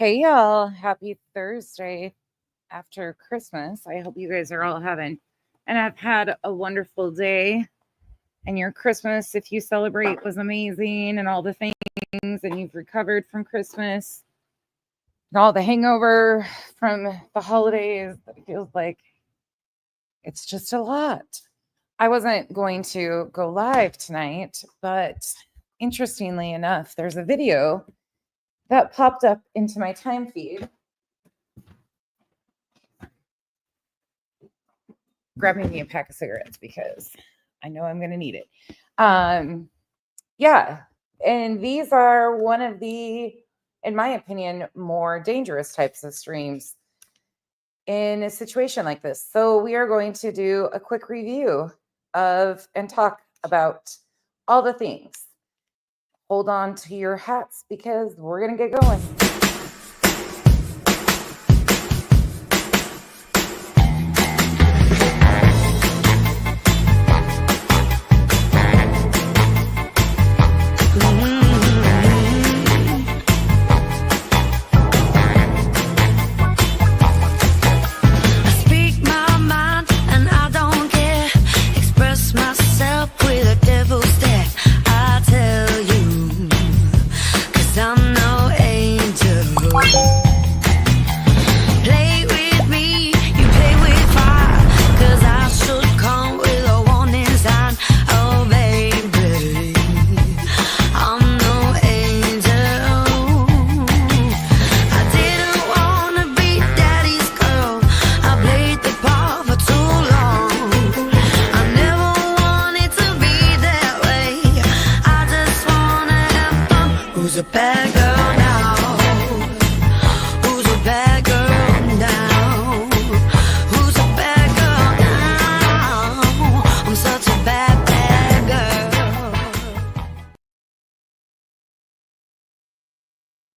Hey y'all, happy Thursday after Christmas. I hope you guys are all having and have had a wonderful day. And your Christmas, if you celebrate, was amazing and all the things, and you've recovered from Christmas and all the hangover from the holidays. It feels like it's just a lot. I wasn't going to go live tonight, but interestingly enough, there's a video that popped up into my time feed. Grabbing me a pack of cigarettes because I know I'm going to need it. Yeah. And these are one of the, in my opinion, more dangerous types of streams in a situation like this. So we are going to do a quick review of and talk about all the things. Hold on to your hats because we're going to get going.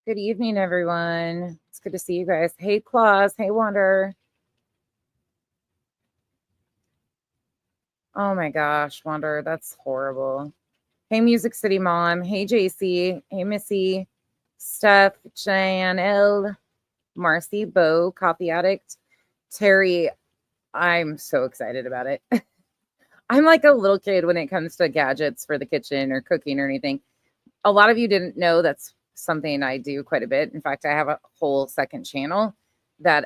Good evening, everyone. It's good to see you guys. Hey, Claus. Hey, Wander. Oh my gosh, Wander, that's horrible. Hey, Music City Mom. Hey, JC. Hey, Missy. Steph, Jan L, Marcy, Bo, Coffee Addict, Terry. I'm so excited about it. I'm like a little kid when it comes to gadgets for the kitchen or cooking or anything. A lot of you didn't know that's something I do quite a bit. In fact, I have a whole second channel that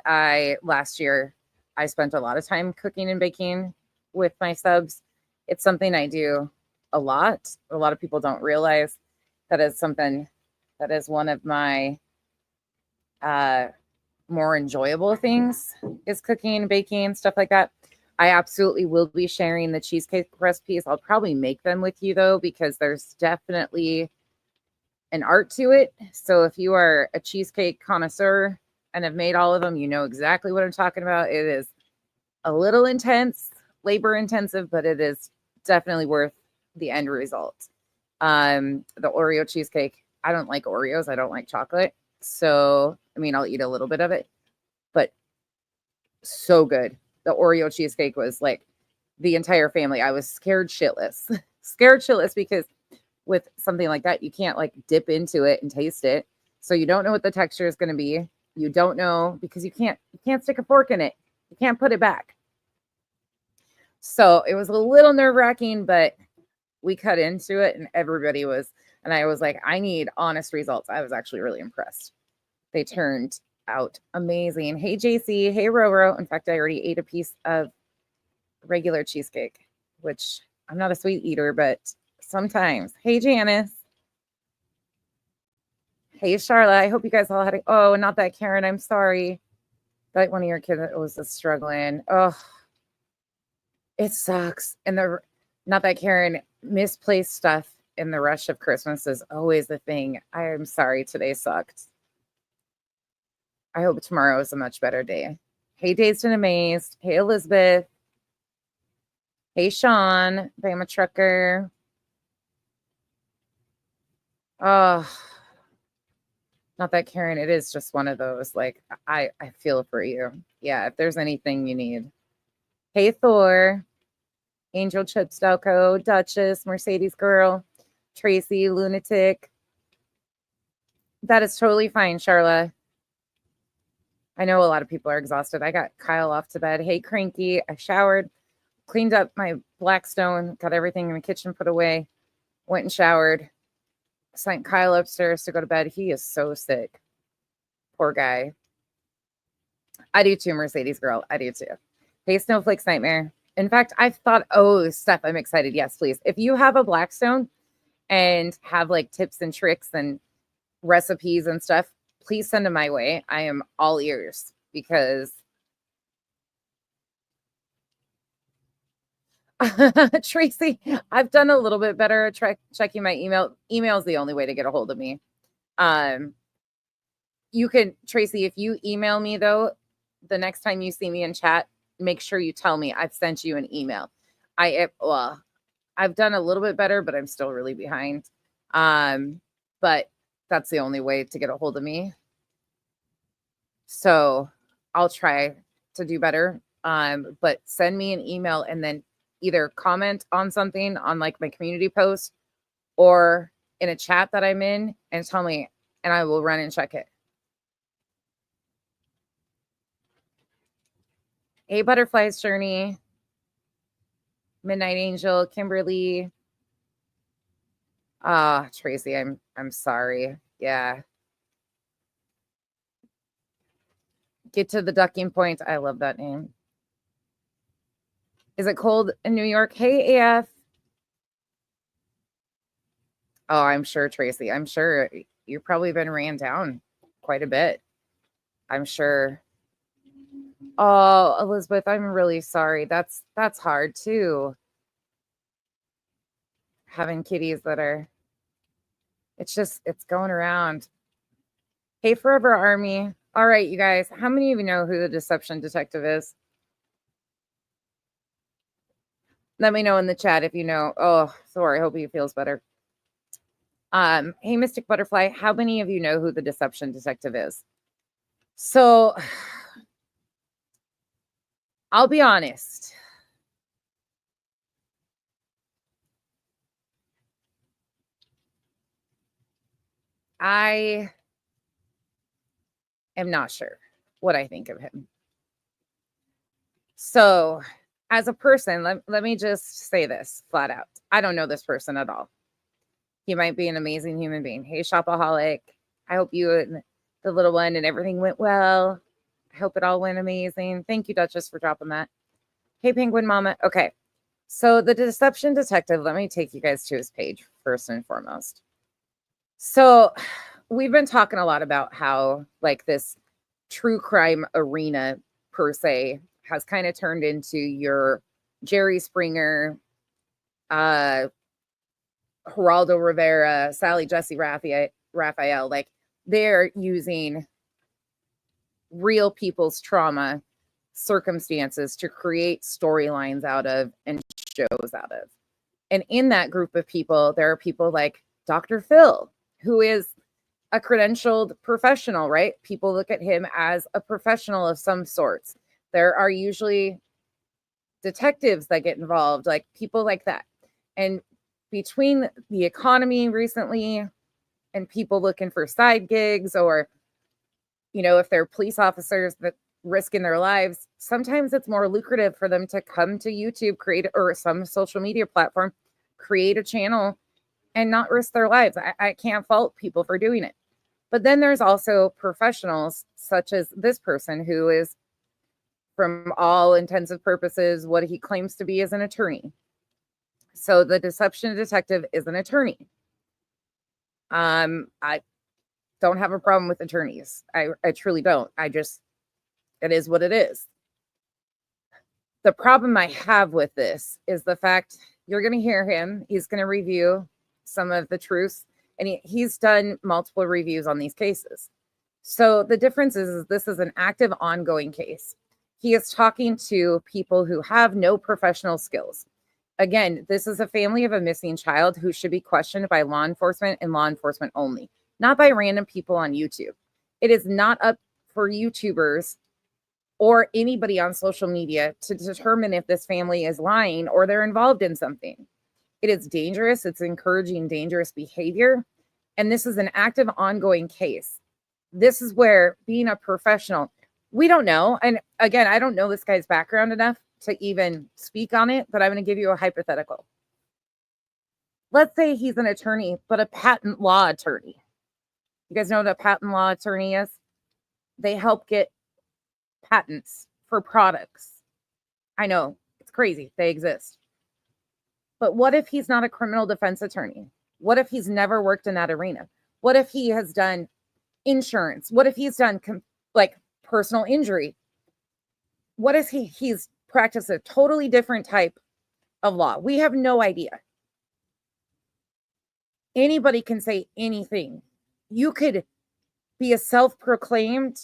last year I spent a lot of time cooking and baking with my subs. It's something I do a lot. A lot of people don't realize that is something that is one of my more enjoyable things is cooking, baking, stuff like that. I absolutely will be sharing the cheesecake recipes. I'll probably make them with you though, because there's definitely an art to it. So if you are a cheesecake connoisseur and have made all of them, you know exactly what I'm talking about. It is a little intense, labor intensive, but it is definitely worth the end result. The Oreo cheesecake, I don't like Oreos. I don't like chocolate. So, I mean, I'll eat a little bit of it, but so good. The Oreo cheesecake was like the entire family. I was scared shitless, because with something like that, you can't like dip into it and taste it. So you don't know what the texture is going to be. You don't know because you can't stick a fork in it. You can't put it back. So it was a little nerve-wracking, but we cut into it and everybody was, and I was like, I need honest results. I was actually really impressed. They turned out amazing. Hey, JC. Hey, Roro. In fact, I already ate a piece of regular cheesecake, which I'm not a sweet eater, but sometimes. Hey, Janice. Hey, Charla. I hope you guys all had oh, not that Karen. I'm sorry. Like one of your kids was struggling. Oh, it sucks. And not that Karen, misplaced stuff in the rush of Christmas is always the thing. I am sorry today sucked. I hope tomorrow is a much better day. Hey, Dazed and Amazed. Hey, Elizabeth. Hey, Sean. Bama Trucker. Oh, not that Karen. It is just one of those. Like, I feel for you. Yeah, if there's anything you need. Hey, Thor. Angel Chips Delco. Duchess. Mercedes Girl. Tracy. Lunatic. That is totally fine, Charla. I know a lot of people are exhausted. I got Kyle off to bed. Hey, Cranky. I showered, cleaned up my Blackstone, got everything in the kitchen put away, went and showered, sent Kyle upstairs to go to bed. He is so sick. Poor guy. I do too, Mercedes girl. I do too. Hey, Snowflake's Nightmare. In fact, I've thought, oh, Steph, I'm excited. Yes, please. If you have a Blackstone and have like tips and tricks and recipes and stuff, please send them my way. I am all ears because Tracy, I've done a little bit better at checking my email. Email is the only way to get a hold of me. You can, Tracy, if you email me though, the next time you see me in chat, make sure you tell me I've sent you an email. I've done a little bit better, but I'm still really behind. But that's the only way to get a hold of me. So I'll try to do better. But send me an email and then either comment on something on like my community post or in a chat that I'm in and tell me, and I will run and check it. Hey, Butterfly's Journey, Midnight Angel, Kimberly. Tracy, I'm sorry. Yeah. Get to the ducking point. I love that name. Is it cold in New York? Hey, AF. Oh, I'm sure, Tracy. I'm sure you've probably been ran down quite a bit. I'm sure. Oh, Elizabeth, I'm really sorry. That's hard too. Having kitties that are, it's going around. Hey, Forever Army. All right, you guys, how many of you know who the Deception Detective is? Let me know in the chat if you know. Oh, sorry. I hope he feels better. Hey, Mystic Butterfly, how many of you know who the Deception Detective is? So I'll be honest. I am not sure what I think of him. So as a person, let me just say this flat out. I don't know this person at all. He might be an amazing human being. Hey, Shopaholic. I hope you and the little one and everything went well. I hope it all went amazing. Thank you, Duchess, for dropping that. Hey, Penguin Mama. Okay. So the Deception Detective, let me take you guys to his page first and foremost. So we've been talking a lot about how like this true crime arena per se has kind of turned into your Jerry Springer, Geraldo Rivera, Sally Jesse Raphael. Like they're using real people's trauma circumstances to create storylines out of and shows out of. And in that group of people, there are people like Dr. Phil, who is a credentialed professional, right? People look at him as a professional of some sorts. There are usually detectives that get involved, like people like that. And between the economy recently and people looking for side gigs, or, you know, if they're police officers that risking their lives, sometimes it's more lucrative for them to come to YouTube, or some social media platform, create a channel and not risk their lives. I can't fault people for doing it. But then there's also professionals such as this person who is, from all intents and purposes, what he claims to be as an attorney. So the Deception Detective is an attorney. I don't have a problem with attorneys. I truly don't. It is what it is. The problem I have with this is the fact you're going to hear him. He's going to review some of the truths, and he's done multiple reviews on these cases. So the difference is this is an active, ongoing case. He is talking to people who have no professional skills. Again, this is a family of a missing child who should be questioned by law enforcement and law enforcement only, not by random people on YouTube. It is not up for YouTubers or anybody on social media to determine if this family is lying or they're involved in something. It is dangerous. It's encouraging dangerous behavior. And this is an active, ongoing case. This is where being a professional, We don't know. And again, I don't know this guy's background enough to even speak on it, but I'm going to give you a hypothetical. Let's say he's an attorney, but a patent law attorney. You guys know what a patent law attorney is? They help get patents for products. I know, it's crazy. They exist. But what if he's not a criminal defense attorney? What if he's never worked in that arena? What if he has done insurance? What if he's done like personal injury? What if he's practiced a totally different type of law? We have no idea. Anybody can say anything. You could be a self-proclaimed,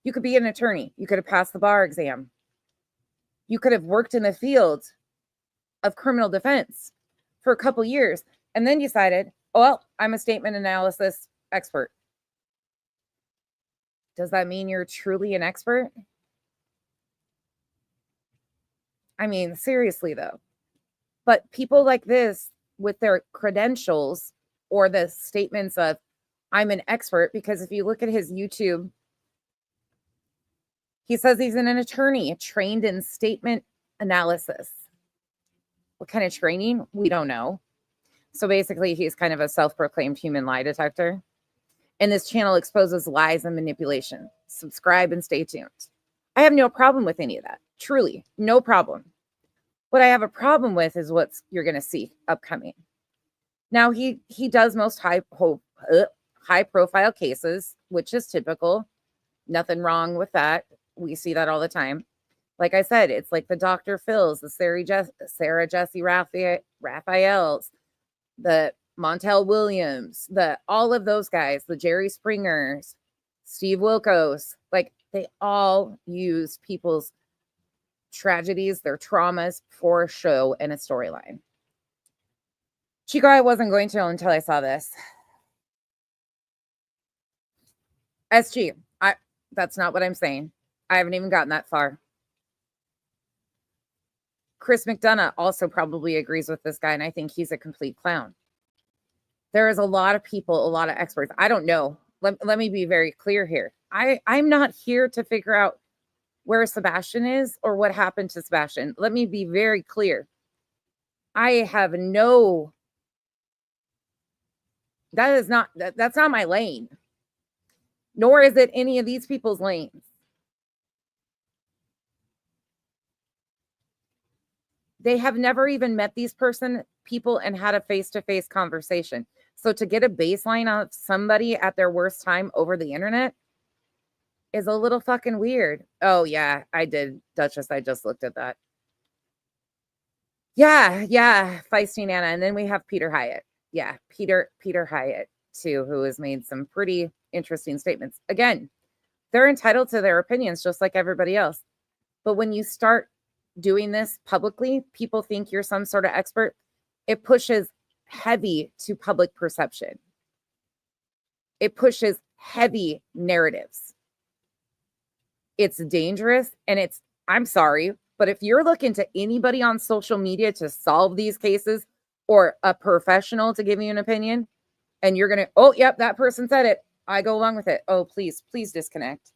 you could be an attorney. You could have passed the bar exam. You could have worked in the field of criminal defense for a couple years and then decided, oh, well, I'm a statement analysis expert. Does that mean you're truly an expert? I mean, seriously, though. But people like this with their credentials or the statements of, I'm an expert, because if you look at his YouTube, he says he's an attorney trained in statement analysis. What kind of training? We don't know. So basically, he's kind of a self-proclaimed human lie detector. And this channel exposes lies and manipulation. Subscribe and stay tuned. I have no problem with any of that. Truly, no problem. What I have a problem with is what you're going to see upcoming. Now, he does most high-profile cases, which is typical. Nothing wrong with that. We see that all the time. Like I said, it's like the Dr. Phil's, the Sarah Jesse Raphael's, the Montel Williams, all of those guys, the Jerry Springers, Steve Wilkos, like they all use people's tragedies, their traumas for a show and a storyline. Chico, I wasn't going to until I saw this. SG, that's not what I'm saying. I haven't even gotten that far. Chris McDonough also probably agrees with this guy, and I think he's a complete clown. There is a lot of people, a lot of experts. I don't know. Let me be very clear here. I'm not here to figure out where Sebastian is or what happened to Sebastian. Let me be very clear. I have no... that's not my lane. Nor is it any of these people's lanes. They have never even met these people and had a face-to-face conversation. So to get a baseline of somebody at their worst time over the internet is a little fucking weird. Oh, yeah, I did, Duchess. I just looked at that. Yeah, Feisty Nana. And then we have Peter Hyatt. Yeah, Peter Hyatt, too, who has made some pretty interesting statements. Again, they're entitled to their opinions just like everybody else. But when you start doing this publicly, people think you're some sort of expert. It pushes heavy to public perception. It pushes heavy narratives. It's dangerous, and I'm sorry, but if you're looking to anybody on social media to solve these cases or a professional to give you an opinion, and you're going to, oh, yep, that person said it, I go along with it. Oh, please disconnect.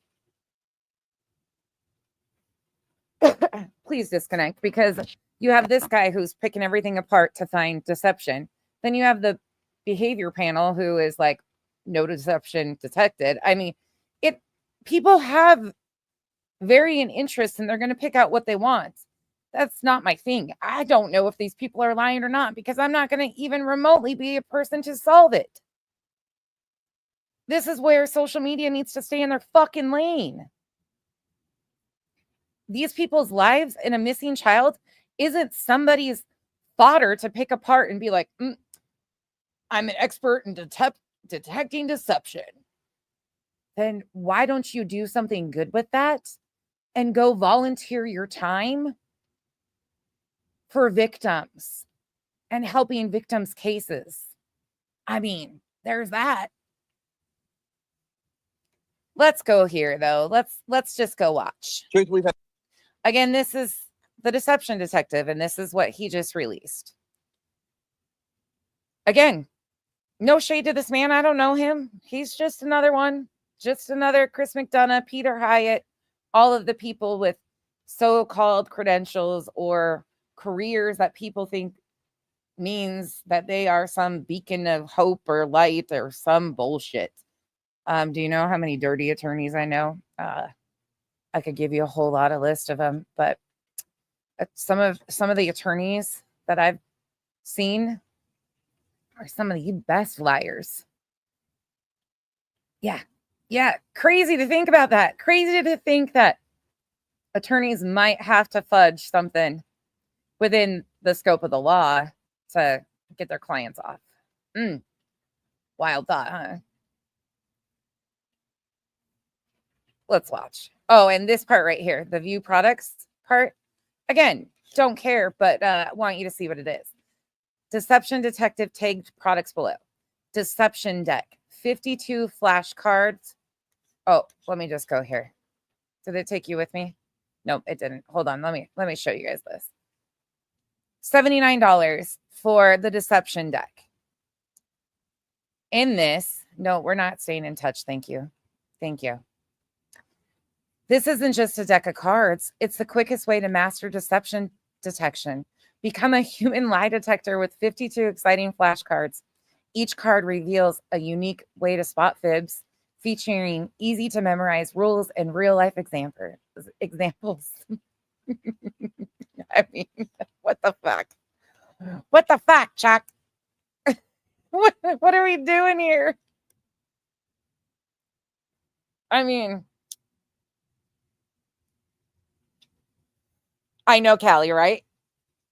Please disconnect, because you have this guy who's picking everything apart to find deception. Then you have the behavior panel who is like, no deception detected. I mean, people have varying interests and they're going to pick out what they want. That's not my thing. I don't know if these people are lying or not, because I'm not going to even remotely be a person to solve it. This is where social media needs to stay in their fucking lane. These people's lives and a missing child isn't somebody's fodder to pick apart and be like, I'm an expert in detecting deception. Then why don't you do something good with that and go volunteer your time for victims and helping victims' cases? I mean, there's that. Let's go here, though. Let's just go watch. Again, this is the Deception Detective, and this is what he just released. Again, no shade to this man. I don't know him. He's just another one. Just another Chris McDonough, Peter Hyatt, all of the people with so-called credentials or careers that people think means that they are some beacon of hope or light or some bullshit. Do you know how many dirty attorneys I know? I could give you a whole lot of list of them, but some of the attorneys that I've seen are some of the best liars. Yeah, crazy to think about that. Crazy to think that attorneys might have to fudge something within the scope of the law to get their clients off. Wild thought, huh? Let's watch. Oh, and this part right here, the view products part. Again, don't care, but I want you to see what it is. Deception Detective tagged products below. Deception Deck, 52 flashcards. Oh, let me just go here. Did it take you with me? Nope, it didn't. Hold on. Let me show you guys this. $79 for the Deception Deck. In this, no, we're not staying in touch. Thank you. Thank you. This isn't just a deck of cards. It's the quickest way to master deception detection. Become a human lie detector with 52 exciting flashcards. Each card reveals a unique way to spot fibs, featuring easy to memorize rules and real life examples. I mean, what the fuck? What the fuck, Chuck? What are we doing here? I mean, I know, Callie, right?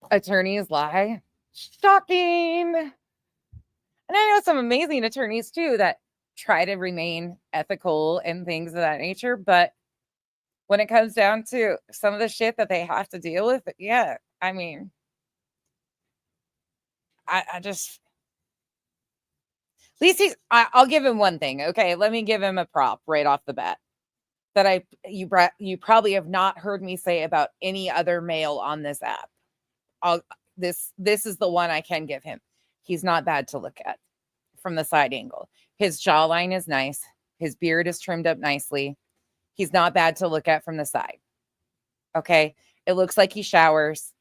Attorneys lie. Shocking. And I know some amazing attorneys too that try to remain ethical and things of that nature. But when it comes down to some of the shit that they have to deal with, yeah, I mean, I just, at least I'll give him one thing. Okay, let me give him a prop right off the bat that you probably have not heard me say about any other male on this app. This is the one I can give him. He's not bad to look at from the side angle. His jawline is nice. His beard is trimmed up nicely. He's not bad to look at from the side. Okay. It looks like he showers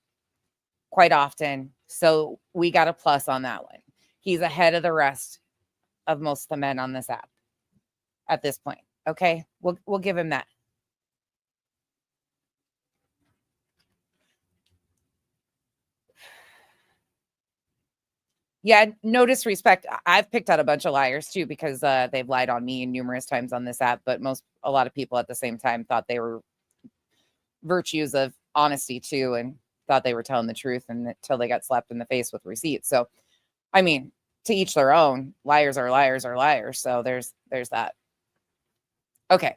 quite often. So we got a plus on that one. He's ahead of the rest of most of the men on this app at this point. Okay. We'll give him that. Yeah, no disrespect. I've picked out a bunch of liars too because they've lied on me numerous times on this app. But a lot of people at the same time thought they were virtues of honesty too, and thought they were telling the truth, and until they got slapped in the face with receipts. So, I mean, to each their own. Liars are liars are liars. So there's that. Okay.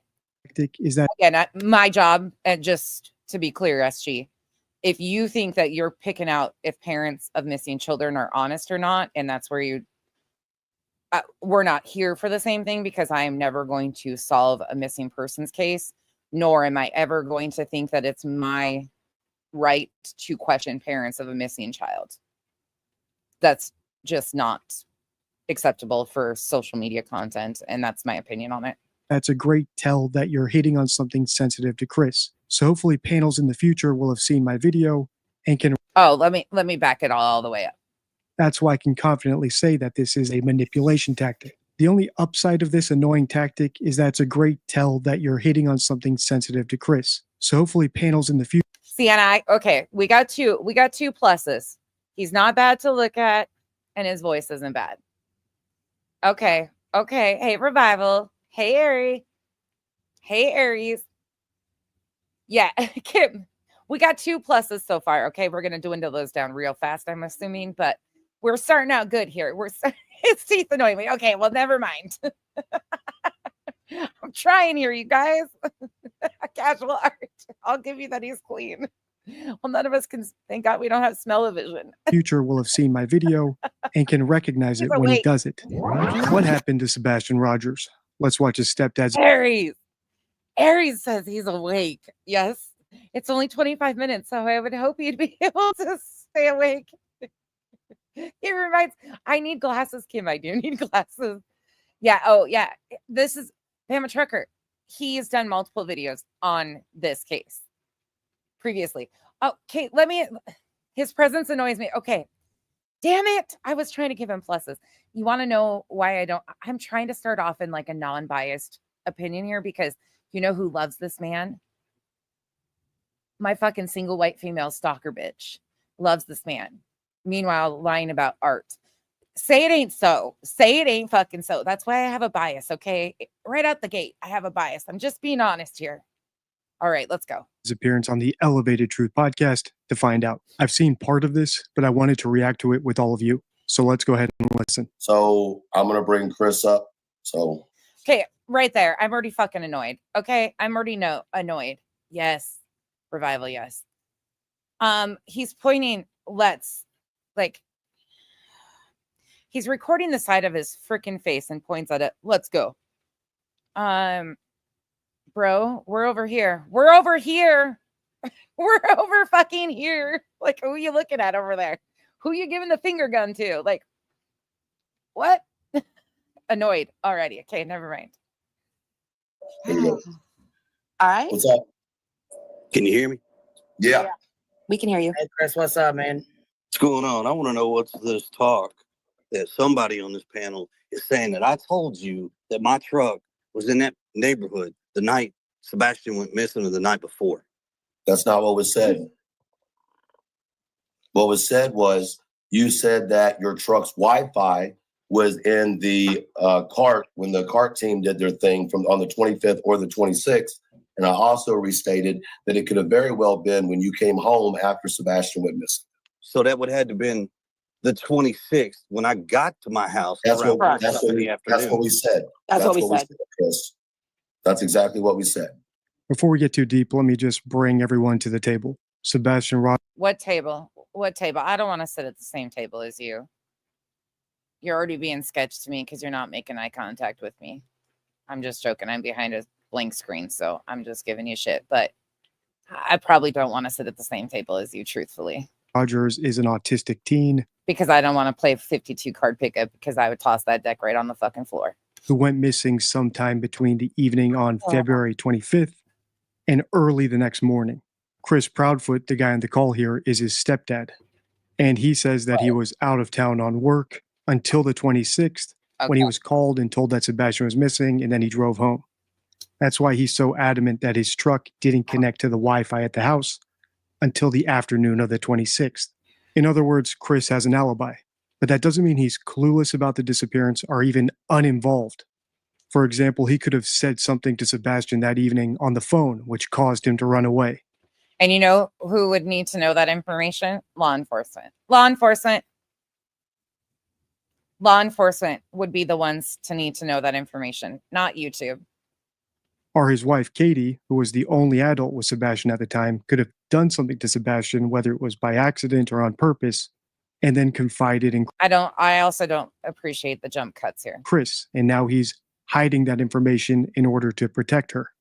Is that again my job? And just to be clear, SG. If you think that you're picking out if parents of missing children are honest or not, and that's where we're not here for the same thing, because I am never going to solve a missing persons case, nor am I ever going to think that it's my right to question parents of a missing child. That's just not acceptable for social media content, and that's my opinion on it. That's a great tell that you're hitting on something sensitive to Chris. So hopefully panels in the future will have seen my video and can... Oh, let me back it all the way up. That's why I can confidently say that this is a manipulation tactic. The only upside of this annoying tactic is that it's a great tell that you're hitting on something sensitive to Chris. So hopefully panels in the future... See, and okay, we got two pluses. He's not bad to look at, and his voice isn't bad. Okay. Hey, Revival. Hey, Aries. Yeah, Kim, we got two pluses so far. Okay, we're going to dwindle those down real fast, I'm assuming, but we're starting out good here. His teeth annoy me. Okay, well, never mind. I'm trying here, you guys. Casual art. I'll give you that he's clean. Well, none of us can, thank God we don't have smell-o-vision. Future will have seen my video and can recognize it when he does it. What happened to Sebastian Rogers? Let's watch his stepdad's... Aries says he's awake. Yes. It's only 25 minutes, so I would hope he'd be able to stay awake. He reminds, I need glasses, Kim. I do need glasses. Yeah. Oh, yeah. This is, I'm a trucker. he's done multiple videos on this case previously. Okay, his presence annoys me. Okay, damn it. I was trying to give him pluses. You want to know why I'm trying to start off in like a non-biased opinion here, because you know who loves this man? My fucking single white female stalker bitch loves this man. Meanwhile, lying about art. Say it ain't so. Say it ain't fucking so. That's why I have a bias, okay? Right out the gate, I have a bias. I'm just being honest here. All right, let's go. His appearance on the Elevated Truth podcast to find out. I've seen part of this, but I wanted to react to it with all of you. So let's go ahead and listen. So I'm going to bring Chris up. So. Okay, right there. I'm already fucking annoyed. Okay, I'm already annoyed. Yes. Revival, yes. He's pointing, he's recording the side of his freaking face and points at it. Let's go. Bro, we're over here. We're over here. We're over fucking here. Like, who are you looking at over there? Who you giving the finger gun to? Like, what? Annoyed already. Okay, never mind. All right. What's up? Can you hear me? Yeah. We can hear you. Hey, Chris, what's up, man? What's going on? I want to know what's this talk that somebody on this panel is saying that I told you that my truck was in that neighborhood the night Sebastian went missing or the night before. That's not what was said. What was said was you said that your truck's Wi-Fi was in the cart when the cart team did their thing on the 25th or the 26th. And I also restated that it could have very well been when you came home after Sebastian went missing. So that would have to been the 26th when I got to my house. That's what we said. That's what we said. Chris. That's exactly what we said. Before we get too deep, let me just bring everyone to the table. Sebastian Ross. What table? What table? I don't want to sit at the same table as you. You're already being sketched to me because you're not making eye contact with me. I'm just joking. I'm behind a blank screen, so I'm just giving you shit. But I probably don't want to sit at the same table as you, truthfully. Rogers is an autistic teen. Because I don't want to play 52 card pickup because I would toss that deck right on the fucking floor. Who went missing sometime between the evening on February 25th and early the next morning. Chris Proudfoot, the guy on the call here, is his stepdad. And he says that he was out of town on work until the 26th when he was called and told that Sebastian was missing, and then he drove home. That's why he's so adamant that his truck didn't connect to the Wi-Fi at the house until the afternoon of the 26th. In other words, Chris has an alibi, but that doesn't mean he's clueless about the disappearance or even uninvolved. For example, he could have said something to Sebastian that evening on the phone, which caused him to run away. And you know who would need to know that information? Law enforcement. Law enforcement would be the ones to need to know that information, not YouTube. Or his wife, Katie, who was the only adult with Sebastian at the time, could have done something to Sebastian, whether it was by accident or on purpose, and then confided in I also don't appreciate the jump cuts here. Chris, and now he's hiding that information in order to protect her.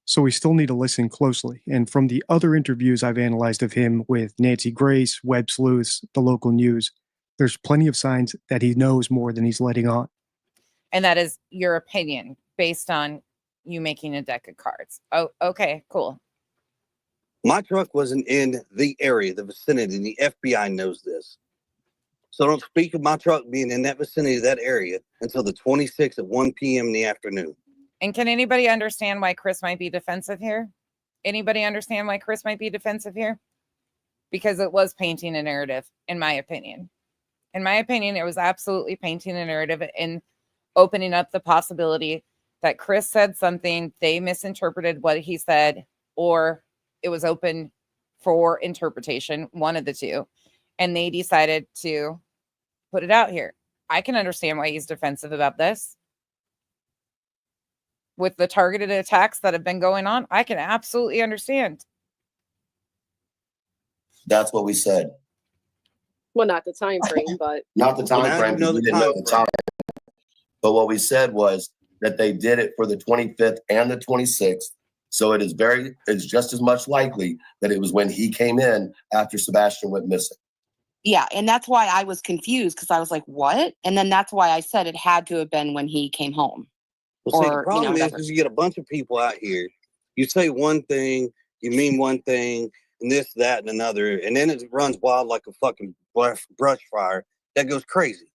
So we still need to listen closely. And from the other interviews I've analyzed of him with Nancy Grace, Web Sleuths, the local news, there's plenty of signs that he knows more than he's letting on. And that is your opinion based on you making a deck of cards. Oh, okay, cool. My truck wasn't in the area, the vicinity. The FBI knows this. So don't speak of my truck being in that vicinity, that area, until the 26th at 1 p.m. in the afternoon. And can anybody understand why Chris might be defensive here? Anybody understand why Chris might be defensive here? Because it was painting a narrative, in my opinion. In my opinion, it was absolutely painting a narrative and opening up the possibility that Chris said something, they misinterpreted what he said, or it was open for interpretation, one of the two, and they decided to put it out here. I can understand why he's defensive about this. With the targeted attacks that have been going on, I can absolutely understand. That's what we said. Well, not the time frame, but Not the time frame. No, We didn't know the time. But what we said was that they did it for the 25th and the 26th. So it's just as much likely that it was when he came in after Sebastian went missing. Yeah, and that's why I was confused because I was like, what? And then that's why I said it had to have been when he came home. Well, see, or, the you problem know, is, whatever. is you get a bunch of people out here. You say one thing, you mean one thing, and this, that, and another, and then it runs wild like a fucking brush fire that goes crazy.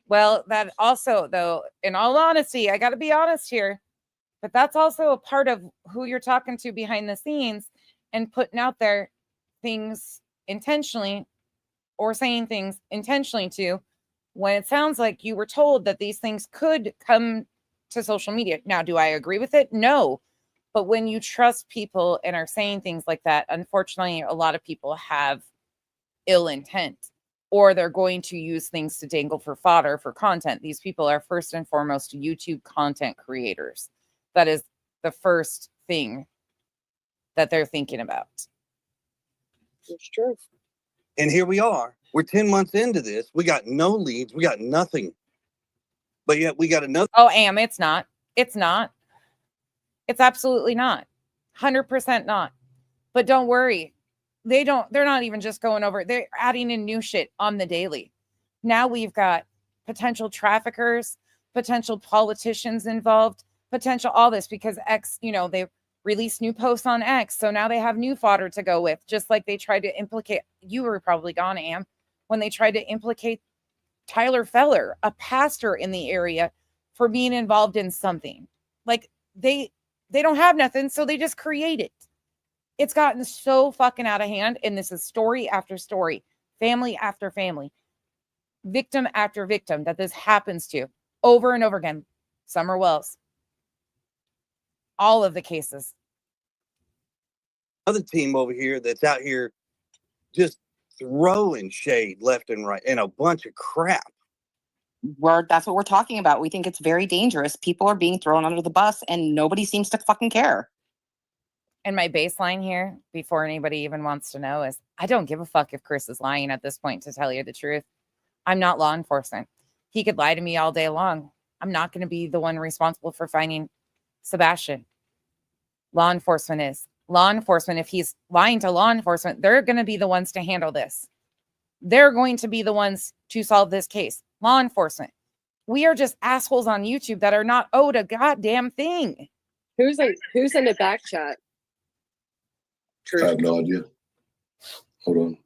Well, that also, though, in all honesty, I got to be honest here, but that's also a part of who you're talking to behind the scenes and putting out there things intentionally or saying things intentionally to, when it sounds like you were told that these things could come to social media. Now, do I agree with it? No. But when you trust people and are saying things like that, unfortunately, a lot of people have ill intent, or they're going to use things to dangle for fodder for content. These people are first and foremost YouTube content creators. That is the first thing that they're thinking about. It's true. And here we are. We're 10 months into this. We got no leads. We got nothing. But yet we got another. Oh, it's not. It's not. It's absolutely not. 100% not. But don't worry. They're not even just going over. They're adding in new shit on the daily. Now we've got potential traffickers, potential politicians involved, potential all this, because X, they released new posts on X. So now they have new fodder to go with, just like they tried to implicate. You were probably gone, Am, when they tried to implicate Tyler Feller, a pastor in the area, for being involved in something. Like they don't have nothing, so they just create it. It's gotten so fucking out of hand, and this is story after story, family after family, victim after victim that this happens to over and over again. Summer Wells, all of the cases. Other team over here that's out here just throwing shade left and right and a bunch of crap. That's what we're talking about. We think it's very dangerous. People are being thrown under the bus and nobody seems to fucking care. And my baseline here, before anybody even wants to know, is I don't give a fuck if Chris is lying at this point, to tell you the truth. I'm not law enforcement. He could lie to me all day long. I'm not going to be the one responsible for finding Sebastian. Law enforcement is. Law enforcement, if he's lying to law enforcement, they're going to be the ones to handle this. They're going to be the ones to solve this case. Law enforcement. We are just assholes on YouTube that are not owed a goddamn thing. Who's in the back chat? I have no idea. Hold on.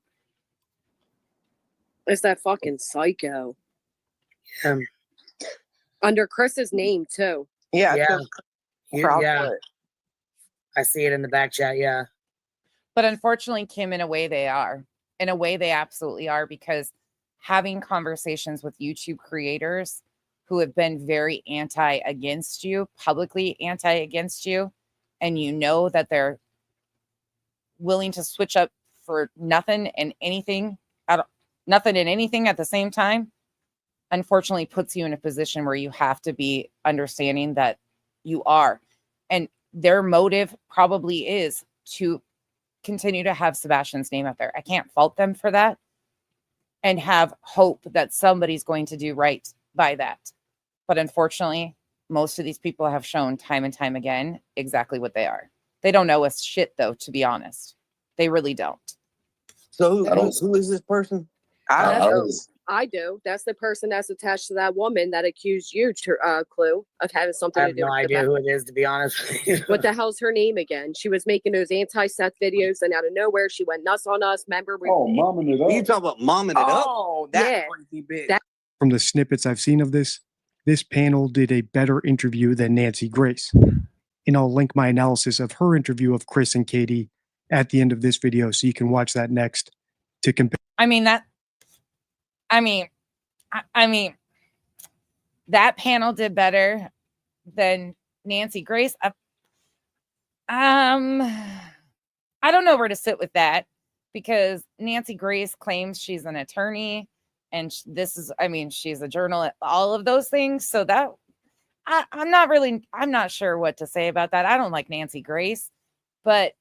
It's that fucking psycho. Under Chris's name too. Yeah. Proudfoot. I see it in the back chat. Yeah. But unfortunately, Kim, in a way they are. In a way they absolutely are, because having conversations with YouTube creators who have been very anti-against you, publicly anti-against you, and you know that they're willing to switch up for nothing and anything at the same time, unfortunately puts you in a position where you have to be understanding that you are. And their motive probably is to continue to have Sebastian's name out there. I can't fault them for that, and have hope that somebody's going to do right by that. But unfortunately, most of these people have shown time and time again exactly what they are. They don't know us shit, though, to be honest. They really don't. So who is this person? I do. That's the person that's attached to that woman that accused you, Clue, of having something I to have do no with idea the who it is, to be honest with you. What the hell's her name again? She was making those anti-Seth videos, and out of nowhere, she went nuts on us. Remember? Momming it up. You talking about momming it up? Oh, that Yeah. crazy bitch. That- From the snippets I've seen of this panel did a better interview than Nancy Grace. And I'll link my analysis of her interview of Chris and Katie at the end of this video, so you can watch that next to compare. I mean, that panel did better than Nancy Grace. I don't know where to sit with that, because Nancy Grace claims she's an attorney, and she's a journalist, all of those things. So that I'm not sure what to say about that. I don't like Nancy Grace, but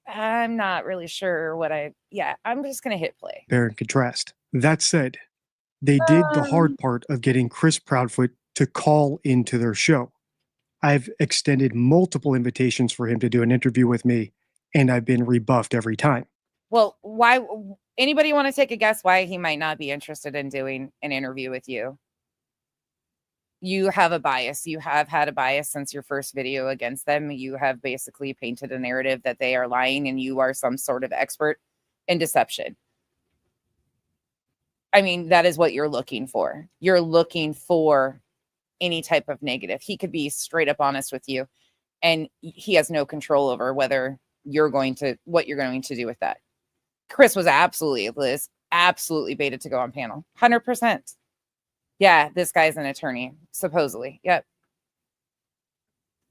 I'm not really sure I'm just going to hit play. Compare and contrast. That said, they did the hard part of getting Chris Proudfoot to call into their show. I've extended multiple invitations for him to do an interview with me, and I've been rebuffed every time. Well, why? Anybody want to take a guess why he might not be interested in doing an interview with you? you have a bias. You have had a bias since your first video against them. You have basically painted a narrative that they are lying and you are some sort of expert in deception. I mean, that is what you're looking for. You're looking for any type of negative. He could be straight up honest with you, and he has no control over what you're going to do with that. Chris was absolutely baited to go on panel. 100%. Yeah, this guy's an attorney, supposedly. Yep.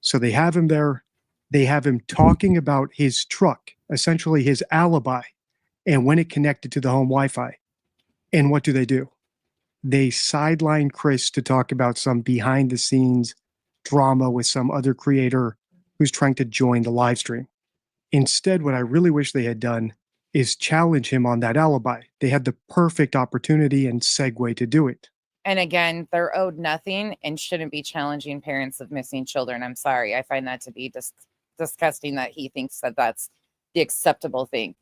So they have him there. They have him talking about his truck, essentially his alibi, and when it connected to the home Wi-Fi. And what do? They sideline Chris to talk about some behind the scenes drama with some other creator who's trying to join the live stream. Instead, what I really wish they had done is challenge him on that alibi. They had the perfect opportunity and segue to do it. And again, they're owed nothing and shouldn't be challenging parents of missing children. I'm sorry. I find that to be disgusting that he thinks that that's the acceptable thing.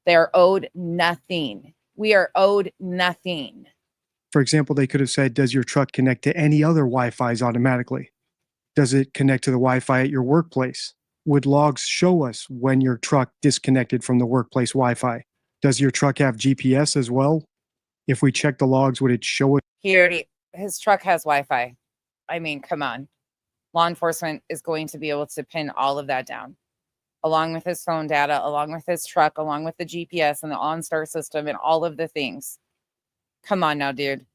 They're owed nothing. We are owed nothing. For example, they could have said, does your truck connect to any other Wi-Fis automatically? Does it connect to the Wi-Fi at your workplace? Would logs show us when your truck disconnected from the workplace Wi-Fi? Does your truck have GPS as well? If we check the logs, would it show it? His truck has Wi-Fi. I mean, come on. Law enforcement is going to be able to pin all of that down, along with his phone data, along with his truck, along with the GPS and the OnStar system and all of the things. Come on now, dude.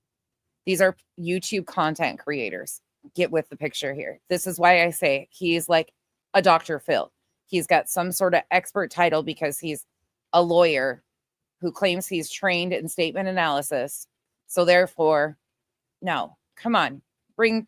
These are YouTube content creators. Get with the picture here. This is why I say he's like a Dr. Phil. He's got some sort of expert title because he's a lawyer who claims he's trained in statement analysis. So therefore, no, come on.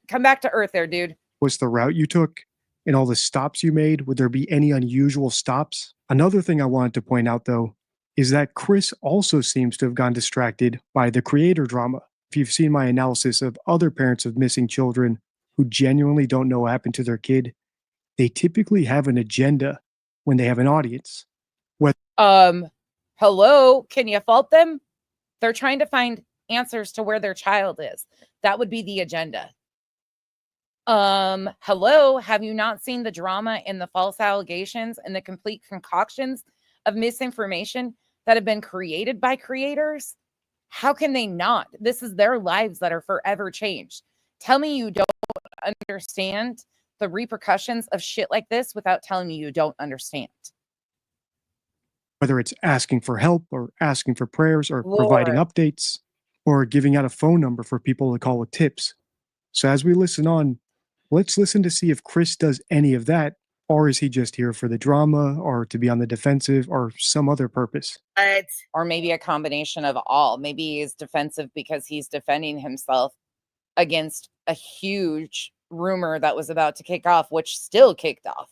Come back to earth there, dude. What's the route you took and all the stops you made? Would there be any unusual stops? Another thing I wanted to point out, though, is that Chris also seems to have gone distracted by the creator drama. If you've seen my analysis of other parents of missing children who genuinely don't know what happened to their kid, they typically have an agenda when they have an audience. Hello, can you fault them? They're trying to find answers to where their child is. That would be the agenda. Hello, have you not seen the drama and the false allegations and the complete concoctions of misinformation that have been created by creators? How can they not? This is their lives that are forever changed. Tell me you don't understand the repercussions of shit like this without telling me you don't understand. Whether it's asking for help or asking for prayers or providing updates or giving out a phone number for people to call with tips. So as we listen on, let's listen to see if Chris does any of that, or is he just here for the drama or to be on the defensive or some other purpose? Or maybe a combination of all. Maybe he's defensive because he's defending himself against a huge rumor that was about to kick off, which still kicked off.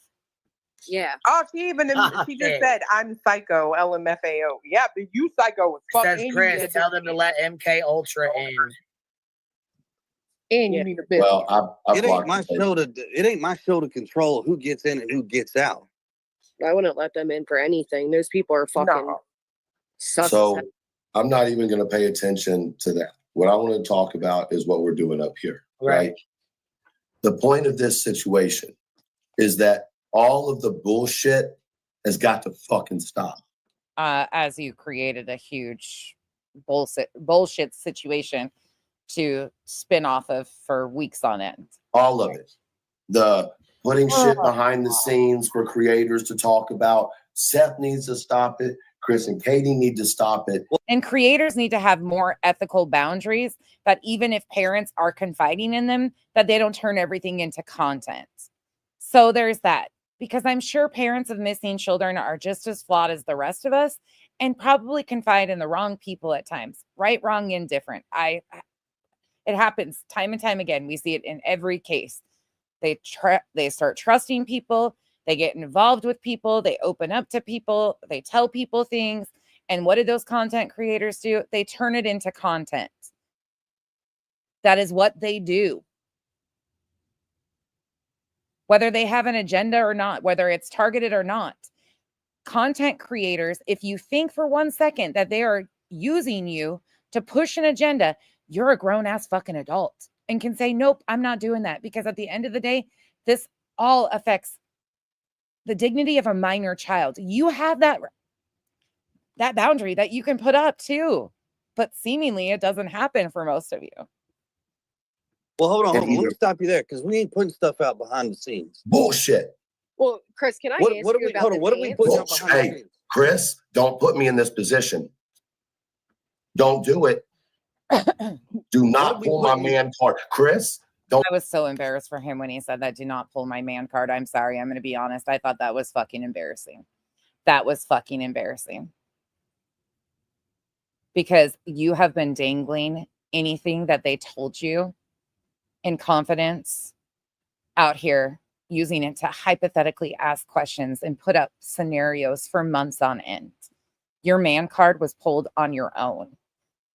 Yeah. Oh, she just said, I'm psycho, LMFAO. Yeah, but you psycho as fuck. Says Chris, tell them to let MK Ultra in. And you need a bitch. Well, It ain't my show to control who gets in and who gets out. I wouldn't let them in for anything. Those people are fucking sus. So I'm not even going to pay attention to that. What I want to talk about is what we're doing up here, right? The point of this situation is that all of the bullshit has got to fucking stop. As you created a huge bullshit situation to spin off of for weeks on end. All of it. The putting shit behind the scenes for creators to talk about. Seth needs to stop it. Chris and Katie need to stop it. And creators need to have more ethical boundaries that even if parents are confiding in them, that they don't turn everything into content. So there's that. Because I'm sure parents of missing children are just as flawed as the rest of us and probably confide in the wrong people at times. Right, wrong, indifferent. It happens time and time again. We see it in every case. They start trusting people. They get involved with people. They open up to people. They tell people things. And what do those content creators do? They turn it into content. That is what they do. Whether they have an agenda or not, whether it's targeted or not. Content creators, if you think for 1 second that they are using you to push an agenda, you're a grown-ass fucking adult. and can say, nope, I'm not doing that. Because at the end of the day, this all affects the dignity of a minor child. You have that boundary that you can put up too, but seemingly it doesn't happen for most of you. Well, hold on. And Let me either- stop you there because we ain't putting stuff out behind the scenes. Bullshit. Well, Chris, can I What answer are you we? about Hold the on. What are we dance? putting out Bullshit. behind the Hey, scenes? Chris, don't put me in this position. Don't do it. Do not pull my man card. Chris, I was so embarrassed for him when he said that, do not pull my man card. I'm sorry. I'm going to be honest. I thought that was fucking embarrassing. That was fucking embarrassing. Because you have been dangling anything that they told you in confidence out here, using it to hypothetically ask questions and put up scenarios for months on end. Your man card was pulled on your own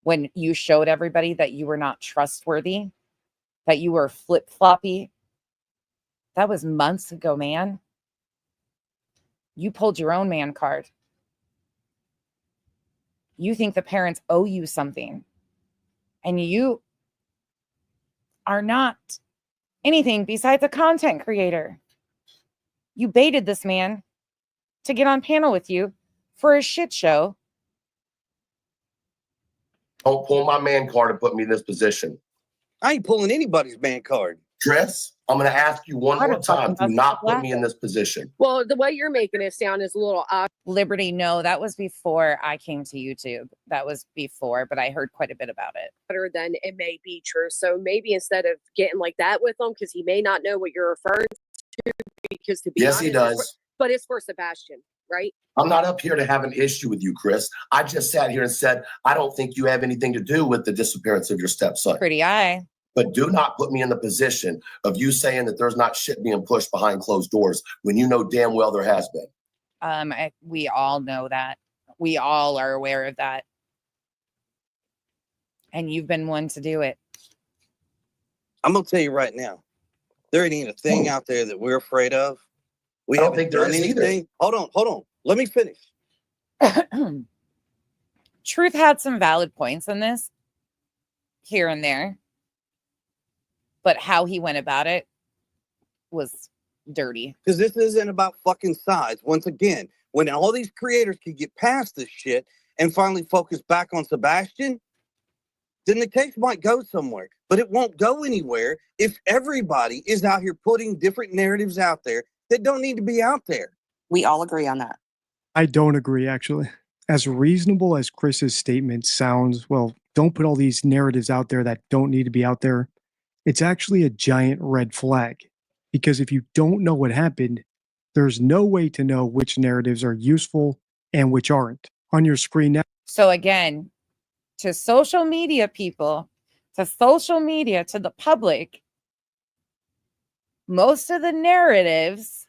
when you showed everybody that you were not trustworthy, that you were flip-floppy. That was months ago, man. You pulled your own man card. You think the parents owe you something, and you are not anything besides a content creator. You baited this man to get on panel with you for a shit show. don't pull my man card and put me in this position. I ain't pulling anybody's man card. Chris, I'm going to ask you one I'd more have fucking time. Do busted not your put me in this position. Well, the way you're making it sound is a little odd. Liberty, no, that was before I came to YouTube. That was before, but I heard quite a bit about it. Than it may be true. So maybe instead of getting like that with him, because he may not know what you're referring to, because to be Yes, honest, he does. but it's for Sebastian, right? I'm not up here to have an issue with you, Chris. I just sat here and said, I don't think you have anything to do with the disappearance of your stepson. Pretty eye. But do not put me in the position of you saying that there's not shit being pushed behind closed doors when you know damn well there has been. We all know that. We all are aware of that. And you've been one to do it. I'm gonna tell you right now, there ain't a thing out there that we're afraid of. We I don't haven't think there done is either. anything. Hold on. Let me finish. Truth had some valid points in this here and there, but how he went about it was dirty. Because this isn't about fucking size. Once again, when all these creators can get past this shit and finally focus back on Sebastian, then the case might go somewhere. But it won't go anywhere if everybody is out here putting different narratives out there that don't need to be out there. We all agree on that. I don't agree, actually. As reasonable as Chris's statement sounds, well, don't put all these narratives out there that don't need to be out there. It's actually a giant red flag. Because if you don't know what happened, there's no way to know which narratives are useful and which aren't. On your screen now. So again, to social media people, to social media, to the public, most of the narratives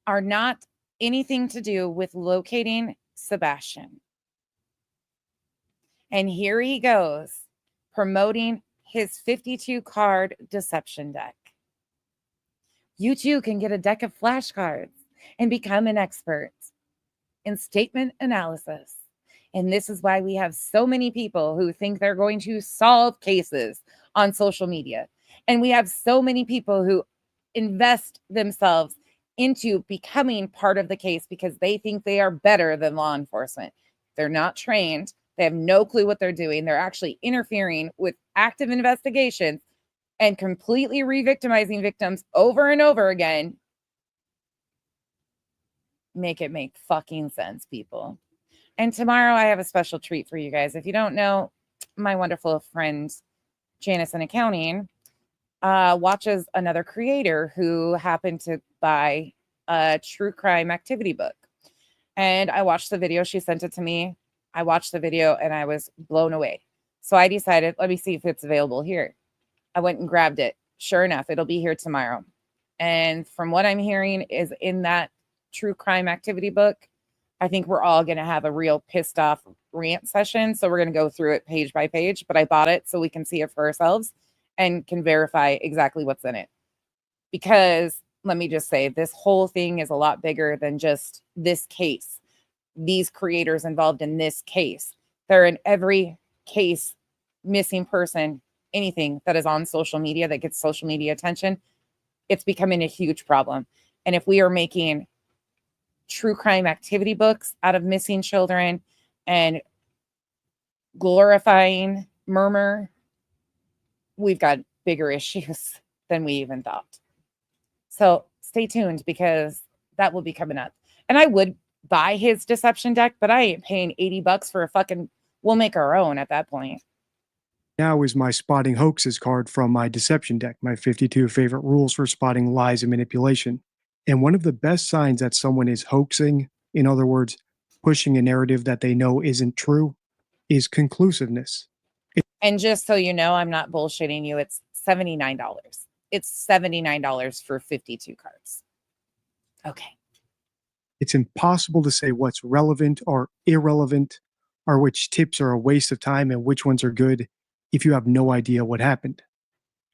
are not anything to do with locating Sebastian. And here he goes, promoting his 52 card deception deck. You too can get a deck of flashcards and become an expert in statement analysis. And this is why we have so many people who think they're going to solve cases on social media. And we have so many people who invest themselves into becoming part of the case because they think they are better than law enforcement. They're not trained. They have no clue what they're doing. They're actually interfering with active investigations and completely re-victimizing victims over and over again. Make it make fucking sense, people. And tomorrow I have a special treat for you guys. If you don't know, my wonderful friend Janice in accounting watches another creator who happened to buy a true crime activity book. And I watched the video. She sent it to me. I watched the video and I was blown away. So I decided, let me see if it's available here. I went and grabbed it. Sure enough, it'll be here tomorrow. And from what I'm hearing is in that true crime activity book, I think we're all going to have a real pissed off rant session. So we're going to go through it page by page, but I bought it so we can see it for ourselves and can verify exactly what's in it. Because let me just say, this whole thing is a lot bigger than just this case. These creators involved in this case, they're in every case, missing person anything that is on social media that gets social media attention, it's becoming a huge problem. And if we are making true crime activity books out of missing children and glorifying murmur, we've got bigger issues than we even thought. So stay tuned, because that will be coming up. And I would buy his deception deck, but I ain't paying $80 for a fucking, we'll make our own at that point. Now is my spotting hoaxes card from my deception deck, my 52 favorite rules for spotting lies and manipulation. And one of the best signs that someone is hoaxing, in other words, pushing a narrative that they know isn't true, is conclusiveness. And just so you know, I'm not bullshitting you. It's $79. It's $79 for 52 cards. Okay. It's impossible to say what's relevant or irrelevant, or which tips are a waste of time and which ones are good, if you have no idea what happened.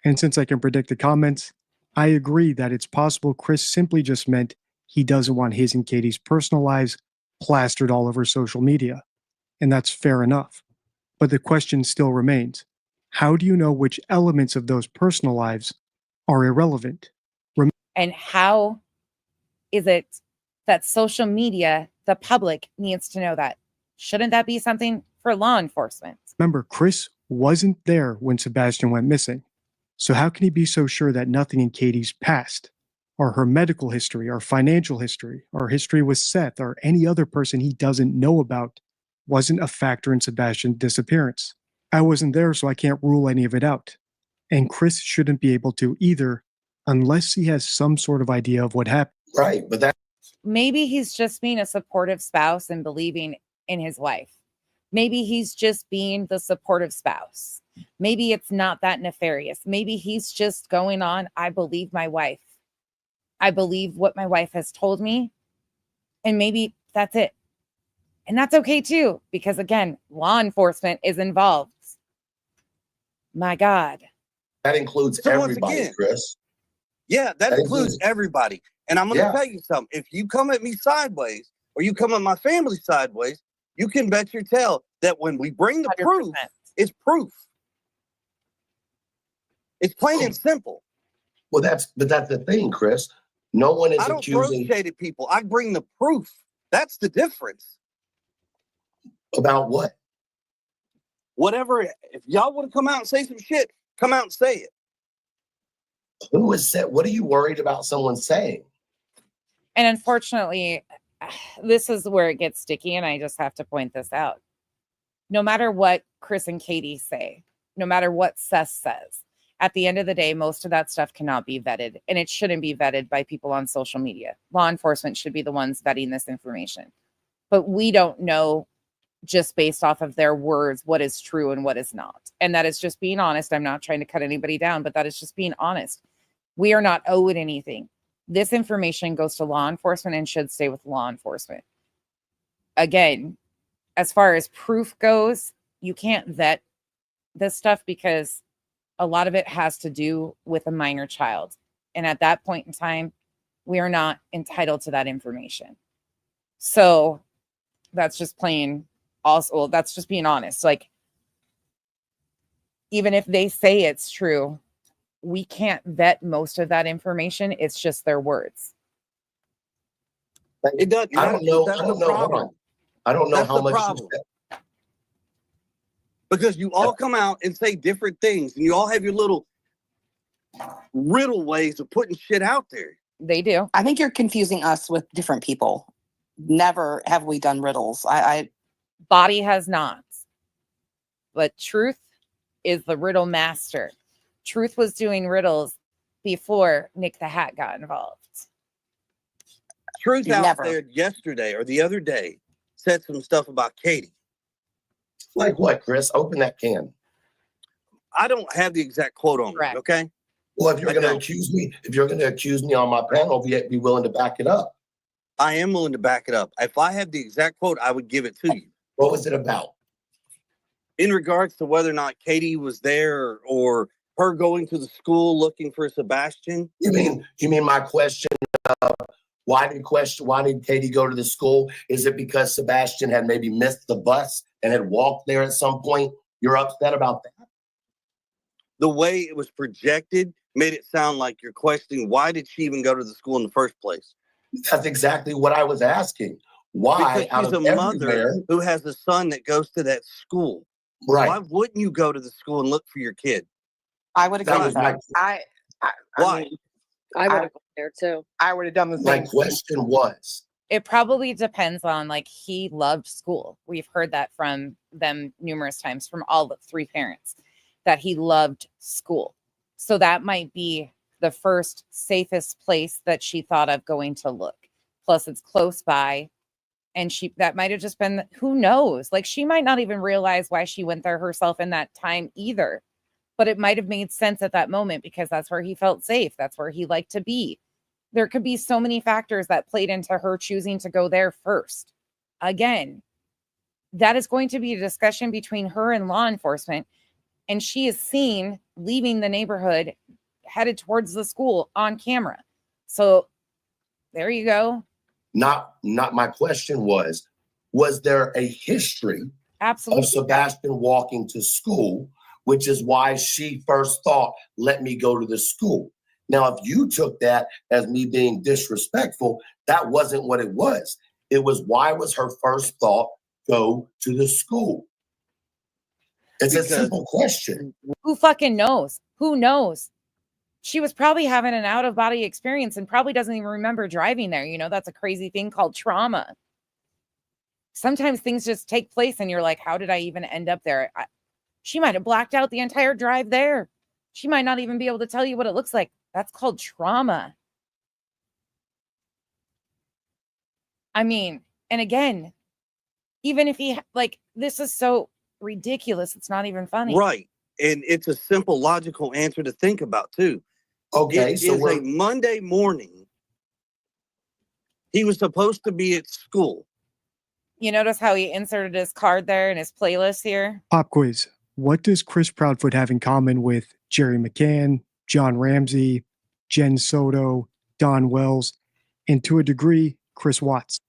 And since I can predict the comments, I agree that it's possible Chris simply just meant he doesn't want his and Katie's personal lives plastered all over social media. And that's fair enough. But the question still remains. How do you know which elements of those personal lives are irrelevant? And how is it that social media, the public needs to know that? Shouldn't that be something for law enforcement? Remember, Chris wasn't there when Sebastian went missing. So how can he be so sure that nothing in Katie's past, or her medical history, or financial history, or history with Seth, or any other person he doesn't know about, wasn't a factor in Sebastian's disappearance? I wasn't there, so I can't rule any of it out. And Chris shouldn't be able to either, unless he has some sort of idea of what happened. Right, but that Maybe he's just being a supportive spouse and believing in his wife. Maybe he's just being the supportive spouse. Maybe it's not that nefarious. Maybe he's just going on, I believe my wife. I believe what my wife has told me. And maybe that's it. And that's okay too, because again, law enforcement is involved. My God. that includes So once everybody, again, Chris. Yeah, that That includes includes- everybody. And I'm going to tell you something. If you come at me sideways, or you come at my family sideways, you can bet your tail that when we bring the 100%. proof, it's proof. It's plain and simple. Well, that's the thing, Chris. No one is I don't throw accusing shade at people. I bring the proof. That's the difference. about what. Whatever, if y'all want to come out and say some shit, come out and say it. Who is said? What are you worried about someone saying? And unfortunately, this is where it gets sticky, and I just have to point this out. No matter what Chris and Katie say, no matter what Seth says, at the end of the day, most of that stuff cannot be vetted, and it shouldn't be vetted by people on social media. Law enforcement should be the ones vetting this information. But we don't know, just based off of their words, what is true and what is not. And that is just being honest. I'm not trying to cut anybody down, but that is just being honest. We are not owed anything. This information goes to law enforcement and should stay with law enforcement. Again, as far as proof goes, you can't vet this stuff because a lot of it has to do with a minor child. And at that point in time, we are not entitled to that information. So that's just plain also, well, that's just being honest. Like, even if they say it's true, we can't vet most of that information. It's just their words. It doesn't. I don't know. That's I don't the know. Hold problem. on. I don't know That's how the much. problem. Because you all come out and say different things, and you all have your little riddle ways of putting shit out there. They do. I think you're confusing us with different people. Never have we done riddles. Body has not. But Truth is the riddle master. Truth was doing riddles before Nick the Hat got involved. Truth out Never. there yesterday or the other day said some stuff about Katie. Like what, Chris? Open that can. I don't have the exact quote on Correct. it, okay? Well, if you're I going to don't. accuse me on my panel, be willing to back it up. I am willing to back it up. If I have the exact quote, I would give it to you. What was it about? In regards to whether or not Katie was there or her going to the school looking for Sebastian. You mean my question? Why did Katie go to the school? Is it because Sebastian had maybe missed the bus and had walked there at some point? You're upset about that? the way it was projected made it sound like you're questioning why did she even go to the school in the first place? That's exactly what I was asking. Why, Because out she's of a mother everywhere, who has a son that goes to that school. right? Why wouldn't you go to the school and look for your kid? I would agree That with was my that. I Why? mean, I would have gone there too. I would have done the my same. question was. It probably depends on, like, he loved school. We've heard that from them numerous times from all the three parents, that he loved school. So that might be the first safest place that she thought of going to look. Plus it's close by. And that might have just been, who knows? Like, she might not even realize why she went there herself in that time either. But it might have made sense at that moment because that's where he felt safe. That's where he liked to be. There could be so many factors that played into her choosing to go there first. Again, that is going to be a discussion between her and law enforcement. And she is seen leaving the neighborhood, headed towards the school on camera. So there you go. Not my question was there a history Absolutely. of Sebastian walking to school, which is why she first thought, let me go to the school. Now, if you took that as me being disrespectful, that wasn't what it was. It was, why was her first thought go to the school? It's a simple question. Who fucking knows? Who knows? She was probably having an out-of-body experience and probably doesn't even remember driving there. You know, that's a crazy thing called trauma. Sometimes things just take place and you're like, how did I even end up there? She might have blacked out the entire drive there. She might not even be able to tell you what it looks like. That's called trauma. I mean, and again, even if he, like, this is so ridiculous. It's not even funny. Right. And it's a simple, logical answer to think about, too. Okay, It so is a Monday morning. He was supposed to be at school. You notice how he inserted his card there in his playlist here? Pop quiz. What does Chris Proudfoot have in common with Jerry McCann, John Ramsey, Jen Soto, Don Wells, and to a degree, Chris Watts?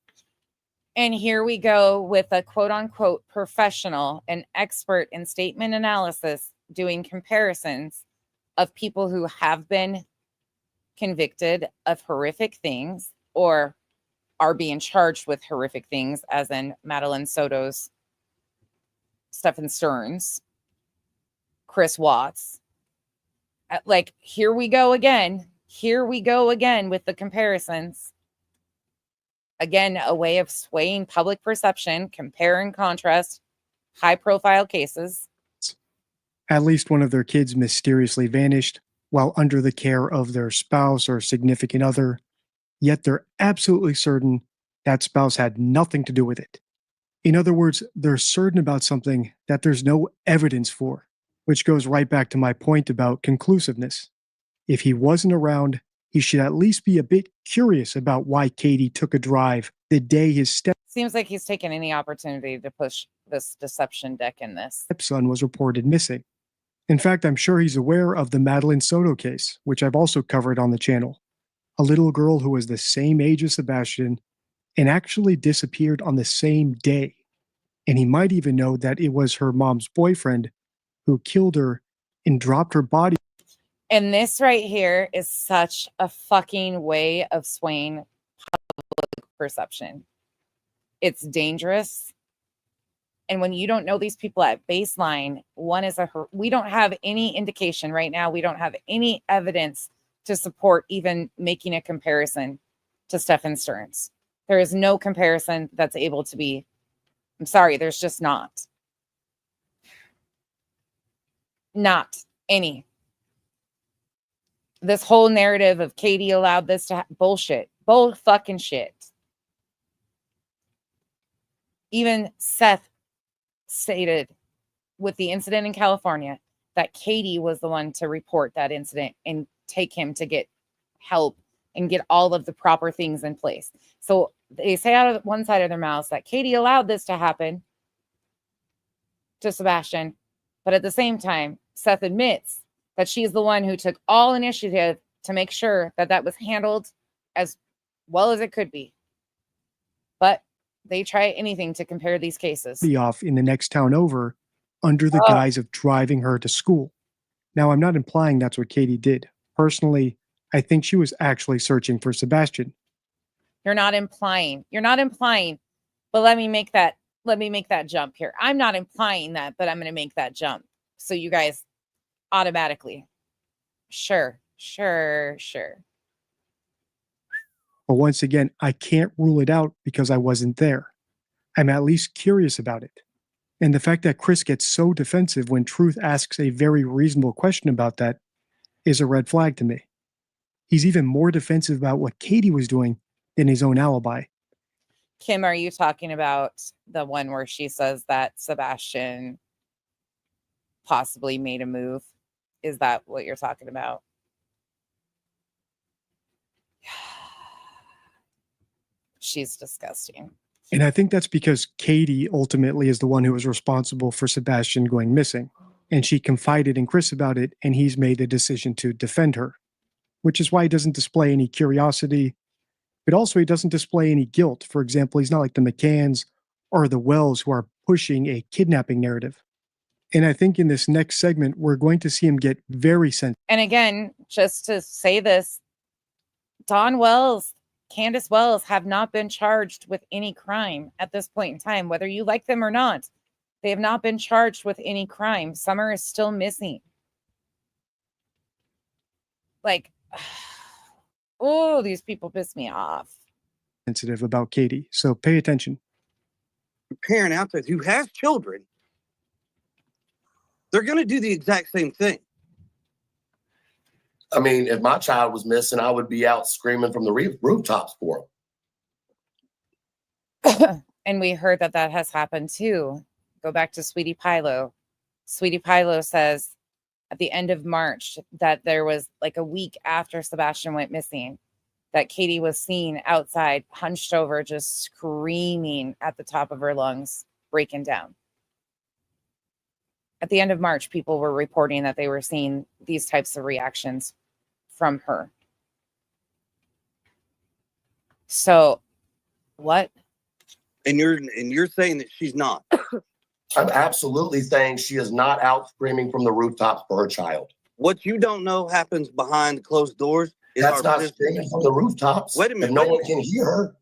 And here we go with a quote unquote professional, an expert in statement analysis, doing comparisons of people who have been convicted of horrific things or are being charged with horrific things, as in Madeline Soto's, Stephen Stearns, Chris Watts. Like, here we go again. Here we go again with the comparisons. Again, a way of swaying public perception, compare and contrast high profile cases. At least one of their kids mysteriously vanished while under the care of their spouse or significant other, yet they're absolutely certain that spouse had nothing to do with it. In other words, they're certain about something that there's no evidence for, which goes right back to my point about conclusiveness. If he wasn't around, he should at least be a bit curious about why Katie took a drive the day his Seems like he's taken any opportunity to push this deception deck in this. stepson was reported missing. In fact, I'm sure he's aware of the Madeline Soto case, which I've also covered on the channel. A little girl who was the same age as Sebastian and actually disappeared on the same day. And he might even know that it was her mom's boyfriend who killed her and dropped her body. And this right here is such a fucking way of swaying public perception. It's dangerous. And when you don't know these people at baseline, we don't have any indication right now. We don't have any evidence to support even making a comparison to Stephen Stearns. There is no comparison that's able to be. I'm sorry, there's just not. Not any. This whole narrative of Katie allowed this to bullshit. Bull fucking shit. Even Seth stated with the incident in California that Katie was the one to report that incident and take him to get help and get all of the proper things in place. So they say out of one side of their mouths that Katie allowed this to happen to Sebastian. But at the same time, Seth admits that she's the one who took all initiative to make sure that that was handled as well as it could be. But they try anything to compare these cases. Off in the next town over under the guise of driving her to school. Now, I'm not implying that's what Katie did. Personally, I think she was actually searching for Sebastian. You're not implying. You're not implying. But let me make that jump here. I'm not implying that, but I'm going to make that jump. So you guys automatically. Sure. But once again, I can't rule it out because I wasn't there. I'm at least curious about it. And the fact that Chris gets so defensive when Truth asks a very reasonable question about that is a red flag to me. He's even more defensive about what Katie was doing than his own alibi. Kim, are you talking about the one where she says that Sebastian possibly made a move? Is that what you're talking about? She's disgusting. And I think that's because Katie ultimately is the one who was responsible for Sebastian going missing. And she confided in Chris about it, and he's made the decision to defend her, which is why he doesn't display any curiosity, but also he doesn't display any guilt. For example, he's not like the McCanns or the Wells who are pushing a kidnapping narrative. And I think in this next segment, we're going to see him get very sensitive. And again, just to say this, Don Wells, Candace Wells have not been charged with any crime at this point in time, whether you like them or not. They have not been charged with any crime. Summer is still missing. Like, oh, these people piss me off. Sensitive about Katie, so pay attention. A parent out there who has children, they're going to do the exact same thing. I mean, if my child was missing, I would be out screaming from the rooftops for him. And we heard that has happened too. Go back to Sweetie Pilo. Sweetie Pilo says at the end of March that there was like a week after Sebastian went missing that Katie was seen outside, hunched over, just screaming at the top of her lungs, breaking down. At the end of March, people were reporting that they were seeing these types of reactions from her. So, what? And you're saying that she's not. I'm absolutely saying she is not out screaming from the rooftops for her child. What you don't know happens behind closed doors. That's not screaming from the rooftops. Wait a minute. If no one can hear her.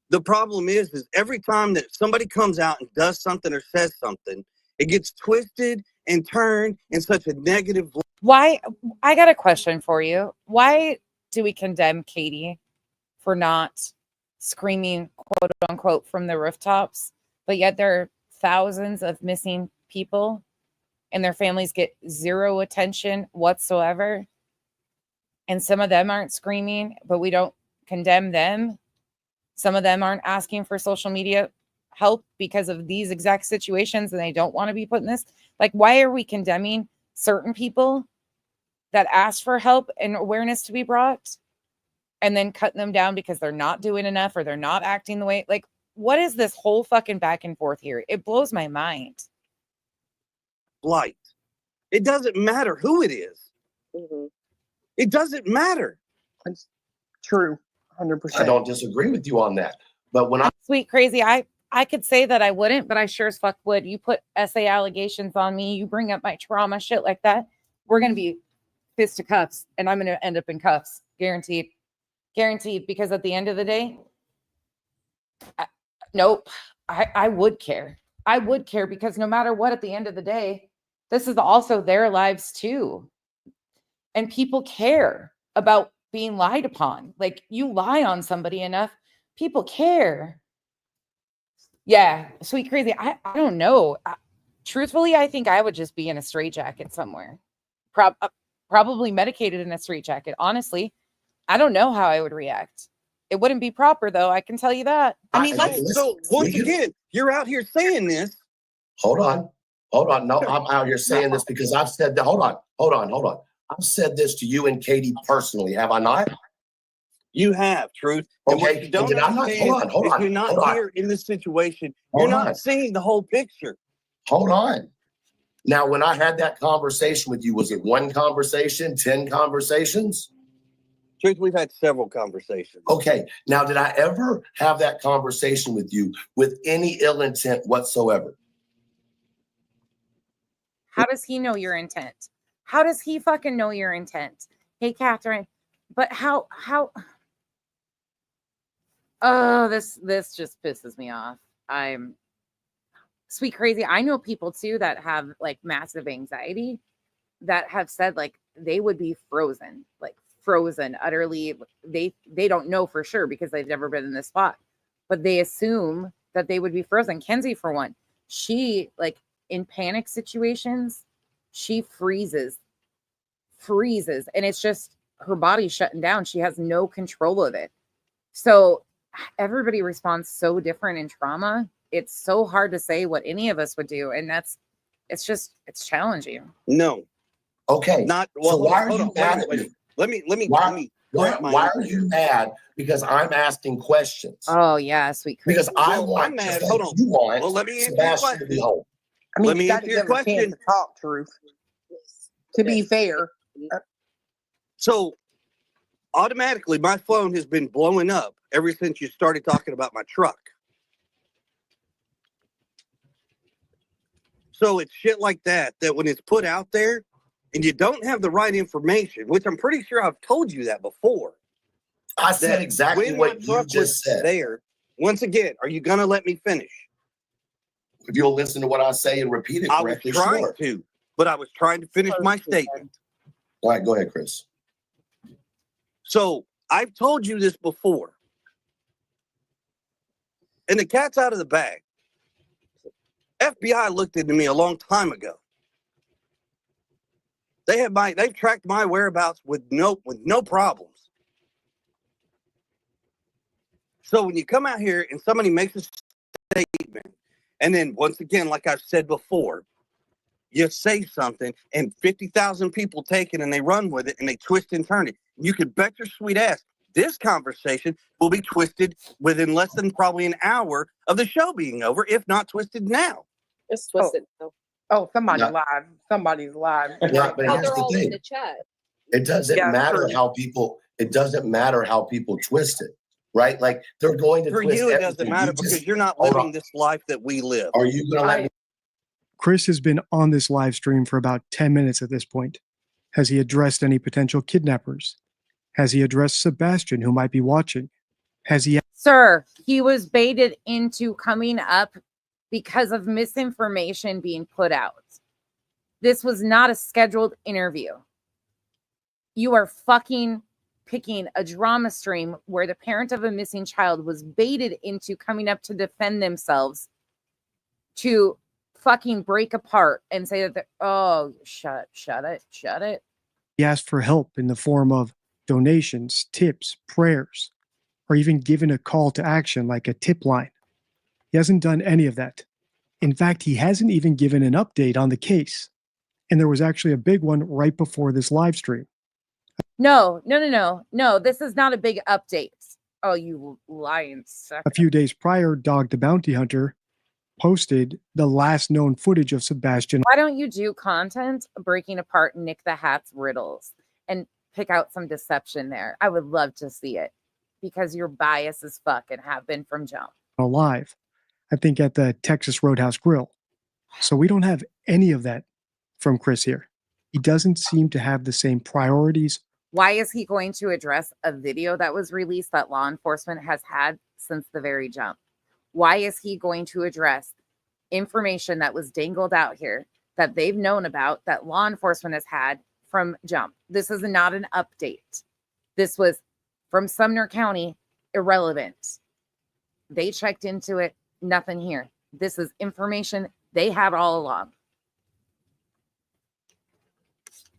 The problem is every time that somebody comes out and does something or says something, it gets twisted and turned in such a negative way. Why? I got a question for you. Why do we condemn Katie for not screaming, quote unquote, from the rooftops, but yet there are thousands of missing people and their families get zero attention whatsoever? And some of them aren't screaming, but we don't condemn them. Some of them aren't asking for social media help because of these exact situations and they don't want to be put in this. Like, why are we condemning certain people that ask for help and awareness to be brought and then cutting them down because they're not doing enough or they're not acting the way? Like, what is this whole fucking back and forth here? It blows my mind. Light. It doesn't matter who it is. Mm-hmm. It doesn't matter. It's true. 100%. I don't disagree with you on that. But when Sweet crazy, I could say that I wouldn't, but I sure as fuck would. You put essay allegations on me, you bring up my trauma, shit like that, we're going to be fisticuffs and I'm going to end up in cuffs. Guaranteed. Guaranteed. Because at the end of the day, nope, I would care. I would care because no matter what, at the end of the day, this is also their lives too. And people care about being lied upon. Like, you lie on somebody enough, people care. Yeah, sweet crazy. I don't know. Truthfully, I think I would just be in a straitjacket somewhere. Probably medicated in a straitjacket. Honestly, I don't know how I would react. It wouldn't be proper, though. I can tell you that. I mean, so once again, you're out here saying this. Hold on. No, I'm out here saying this because I've said that. Hold on. I've said this to you and Katie personally, have I not? You have, Truth. And what you don't understand is you're not here in this situation. You're not seeing the whole picture. Hold on. Now, when I had that conversation with you, was it one conversation, 10 conversations? Truth, we've had several conversations. Okay. Now, did I ever have that conversation with you with any ill intent whatsoever? How does he know your intent? How does he fucking know your intent? Hey, Catherine, but how, oh, this just pisses me off. I'm sweet crazy. I know people too that have like massive anxiety that have said like they would be frozen, like frozen utterly. They don't know for sure because they've never been in this spot, but they assume that they would be frozen. Kenzie, for one, she like in panic situations, she freezes, and it's just her body shutting down. She has no control of it. So everybody responds so different in trauma. It's so hard to say what any of us would do, and it's challenging. No, Okay. not So well. why hold are on, you hold mad on, at wait, me? Let me Why correct my are answer. you mad? Because I'm asking questions. Oh yeah, sweet crazy. Because I Well, want, I'm mad. just like Hold on. you want Well, let me answer your Sebastian to be question. home. I mean, Let me you got answer to your give a chance question. to talk, Truth. To be fair, So automatically, my phone has been blowing up ever since you started talking about my truck. So it's shit like that when it's put out there and you don't have the right information, which I'm pretty sure I've told you that before. I said That exactly when what my you truck just was said. there, once again, are you going to let me finish? If you'll listen to what I say and repeat it I was correctly, trying sure. to, but I was trying to finish my statement. All right, go ahead, Chris. So I've told you this before. And the cat's out of the bag. FBI looked into me a long time ago. They've tracked my whereabouts with no problems. So when you come out here and somebody makes a statement, and then once again, like I've said before, you say something and 50,000 people take it and they run with it and they twist and turn it. You can bet your sweet ass this conversation will be twisted within less than probably an hour of the show being over, if not twisted now. It's twisted. now. oh, somebody Yeah. live. Somebody's live. Yeah, but Oh, here's they're the all in thing. the chat. It doesn't Yeah, matter true. how people. It doesn't matter how people twist it, right? Like they're going to For twist you, it everything. doesn't matter You just- because you're not hold living on. this life that we live. Are you going to let me? Chris has been on this live stream for about 10 minutes at this point. Has he addressed any potential kidnappers? Has he addressed Sebastian, who might be watching? Has he Sir, he was baited into coming up because of misinformation being put out. This was not a scheduled interview. You are fucking picking a drama stream where the parent of a missing child was baited into coming up to defend themselves to fucking break apart and say that oh, shut it. asked for help in the form of donations, tips, prayers, or even given a call to action like a tip line? He hasn't done any of that. In fact, he hasn't even given an update on the case. And there was actually a big one right before this live stream. No. This is not a big update. Oh, you lying sucker. A few days prior, Dog the Bounty Hunter posted the last known footage of Sebastian. Why don't you do content breaking apart Nick the Hat's riddles and pick out some deception there? I would love to see it because you're biased as fuck and have been from jump. Alive, I think at the Texas Roadhouse Grill. So we don't have any of that from Chris here. He doesn't seem to have the same priorities. Why is he going to address a video that was released that law enforcement has had since the very jump? Why is he going to address information that was dangled out here that they've known about, that law enforcement has had from jump? This is not an update. This was from Sumner County, irrelevant. They checked into it, nothing here. This is information they had all along.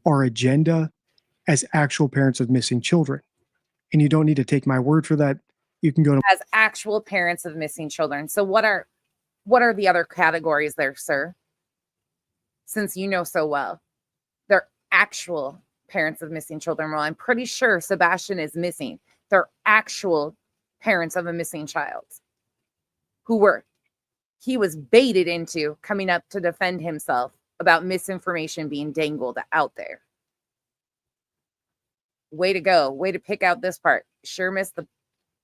Our agenda as actual parents of missing children. And you don't need to take my word for that. You can go to As actual parents of missing children. So what are the other categories there, sir? Since you know so well. They're actual parents of missing children. Well, I'm pretty sure Sebastian is missing. They're actual parents of a missing child he was baited into coming up to defend himself about misinformation being dangled out there. Way to go. Way to pick out this part. Sure missed the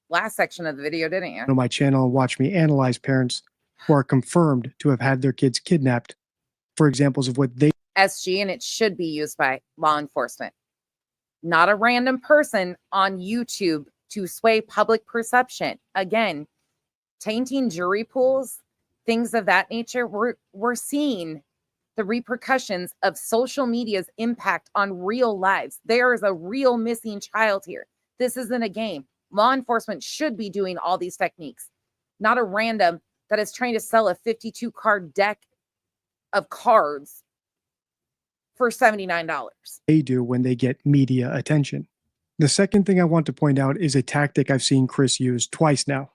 last section of the video, didn't you? my channel and watch me analyze parents who are confirmed to have had their kids kidnapped for examples of what they SG, and it should be used by law enforcement, not a random person on YouTube to sway public perception. Again, tainting jury pools, things of that nature. We're seeing the repercussions of social media's impact on real lives. There is a real missing child here. This isn't a game. Law enforcement should be doing all these techniques, not a random that is trying to sell a 52 card deck of cards for $79. They do when they get media attention. The second thing I want to point out is a tactic I've seen Chris use twice now.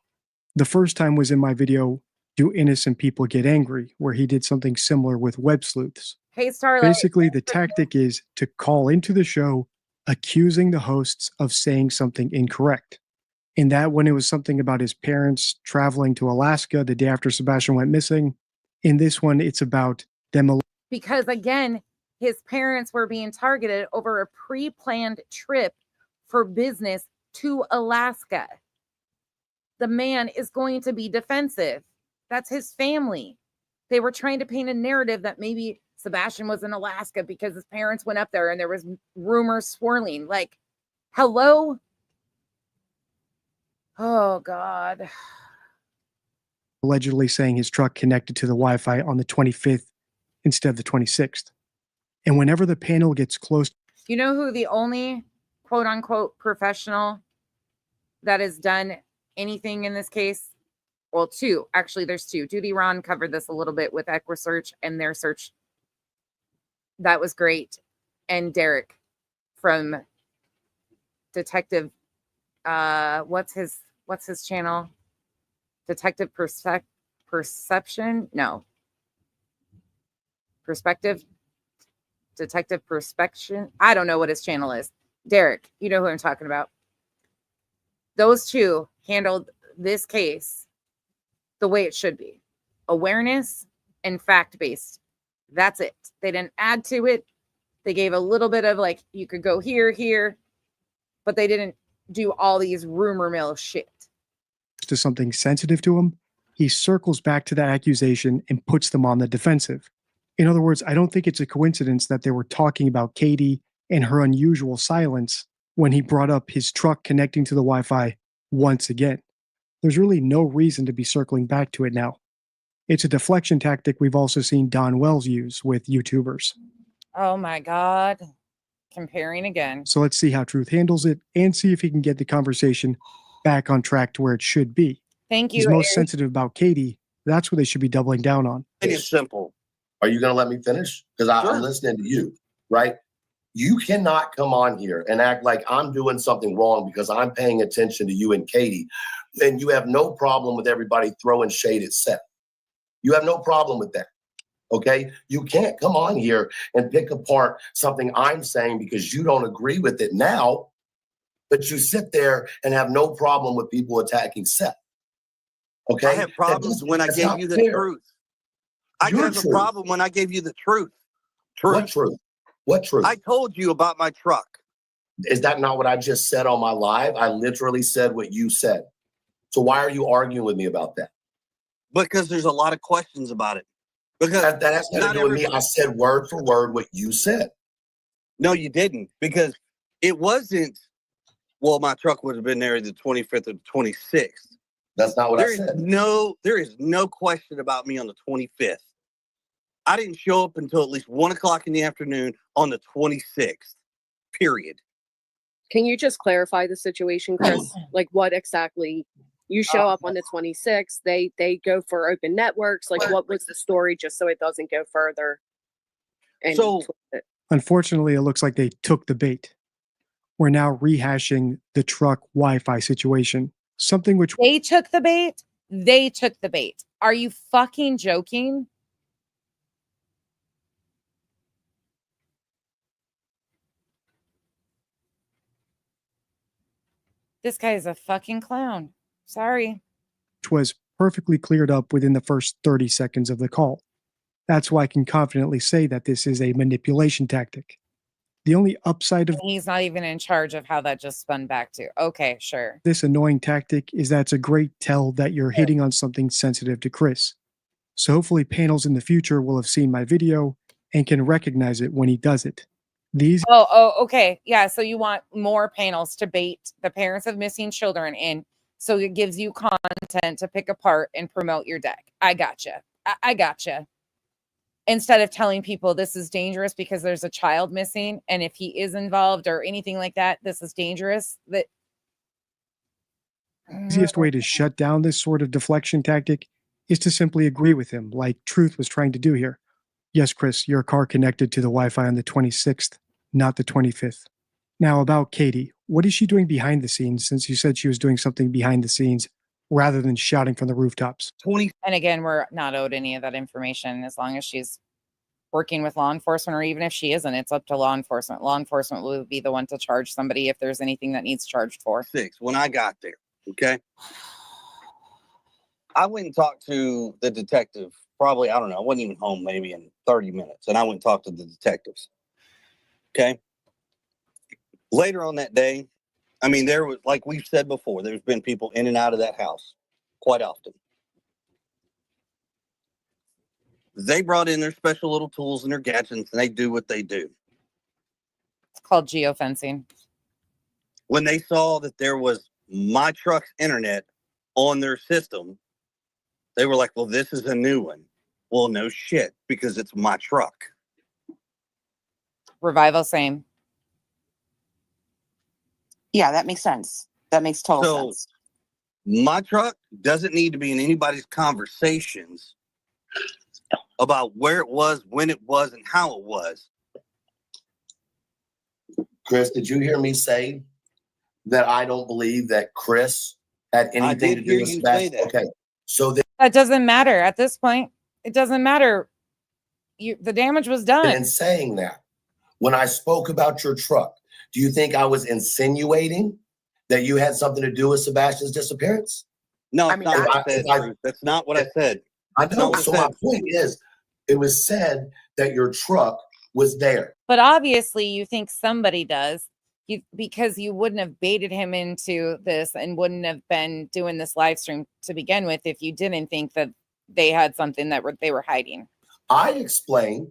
The first time was in my video, Do Innocent People Get Angry, where he did something similar with web sleuths. Hey, Starlight. Basically, the tactic is to call into the show accusing the hosts of saying something incorrect. In that one, it was something about his parents traveling to Alaska the day after Sebastian went missing. In this one, it's about them. Because again, his parents were being targeted over a pre-planned trip for business to Alaska. The man is going to be defensive. That's his family. They were trying to paint a narrative that maybe Sebastian was in Alaska because his parents went up there and there was rumors swirling. Like, hello? Oh, God. Allegedly saying his truck connected to the Wi-Fi on the 25th instead of the 26th. And whenever the panel gets close, You know who the only quote unquote professional that has done anything in this case? Well, two. Actually, there's two. Duty Ron covered this a little bit with Equisearch and their search. That was great. And Derek from Detective, what's his channel? Detective Perception? No. Perspective? Detective Perspection? I don't know what his channel is. Derek, you know who I'm talking about. Those two handled this case the way it should be. Awareness and fact-based. That's it. They didn't add to it. They gave a little bit of like, you could go here, but they didn't do all these rumor mill shit. to something sensitive to him, he circles back to that accusation and puts them on the defensive. In other words, I don't think it's a coincidence that they were talking about Katie and her unusual silence when he brought up his truck connecting to the Wi-Fi once again. There's really no reason to be circling back to it now. It's a deflection tactic we've also seen Don Wells use with YouTubers. Oh my God. Comparing again. So let's see how Truth handles it and see if he can get the conversation back on track to where it should be. Thank you. He's most Eric. sensitive about Katie. That's what they should be doubling down on. It's simple. Are you going to let me finish? Because I'm listening to you, right? You cannot come on here and act like I'm doing something wrong because I'm paying attention to you and Katie. And you have no problem with everybody throwing shade at Seth. You have no problem with that. Okay? You can't come on here and pick apart something I'm saying because you don't agree with it now, but you sit there and have no problem with people attacking Seth. Okay? I have problems when I gave you the truth. I have a problem when I gave you the truth. What truth? What truth? I told you about my truck. Is that not what I just said on my live? I literally said what you said. So why are you arguing with me about that? Because there's a lot of questions about it. Because that has nothing to do with me. I said word for word what you said. No, you didn't. Because it wasn't, well, my truck would have been there the 25th or the 26th. That's not what I said. There is no question about me on the 25th. I didn't show up until at least 1 o'clock in the afternoon on the 26th, period. Can you just clarify the situation, Chris? Like what exactly? You show up on the 26th. They go for open networks. Like what was the story, just so it doesn't go further? And So, Unfortunately, it looks like they took the bait. We're now rehashing the truck Wi-Fi situation. Something which They took the bait. They took the bait. Are you fucking joking? This guy is a fucking clown. Sorry. was perfectly cleared up within the first 30 seconds of the call. That's why I can confidently say that this is a manipulation tactic. The only upside of He's not even in charge of how that just spun back to. Okay, sure. this annoying tactic is that it's a great tell that you're hitting on something sensitive to Chris. So hopefully panels in the future will have seen my video and can recognize it when he does it. These Okay. Yeah. So you want more panels to bait the parents of missing children in, so it gives you content to pick apart and promote your deck. I gotcha. I gotcha. Instead of telling people this is dangerous because there's a child missing, and if he is involved or anything like that, this is dangerous. That easiest way to shut down this sort of deflection tactic is to simply agree with him, like Truth was trying to do here. Yes, Chris, your car connected to the Wi-Fi on the 26th, not the 25th. Now about Katie, what is she doing behind the scenes, since you said she was doing something behind the scenes rather than shouting from the rooftops? 20 And again, we're not owed any of that information as long as she's working with law enforcement, or even if she isn't, it's up to law enforcement. Law enforcement will be the one to charge somebody if there's anything that needs charged for. when I got there, okay? I went and talked to the detective, probably, I don't know, I wasn't even home maybe in 30 minutes, and I went and talked to the detectives, okay? Later on that day, I mean, there was, like we've said before, there's been people in and out of that house quite often. They brought in their special little tools and their gadgets, and they do what they do. It's called geofencing. When they saw that there was my truck's internet on their system, they were like, well, this is a new one. Well, no shit, because it's my truck. Revival, same. Yeah, that makes sense. That makes total sense. My truck doesn't need to be in anybody's conversations about where it was, when it was, and how it was. Chris, did you hear me say that I don't believe that Chris had anything to do with Sebastian? Okay, so That doesn't matter at this point. It doesn't matter. The damage was done. in saying that, when I spoke about your truck, do you think I was insinuating that you had something to do with Sebastian's disappearance? No, I mean, not what I said. That's not what I said. I know. So my point is, it was said that your truck was there. But obviously you think somebody does, because you wouldn't have baited him into this and wouldn't have been doing this live stream to begin with if you didn't think that they had something that they were hiding. I explained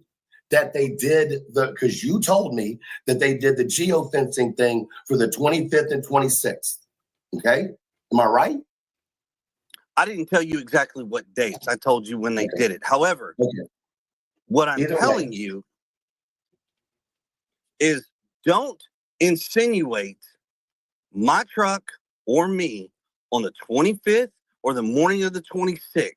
that they did because you told me that they did the geofencing thing for the 25th and 26th. Okay. Am I right? I didn't tell you exactly what dates. I told you when they did it. However, what I'm Either telling you is don't insinuate my truck or me on the 25th or the morning of the 26th.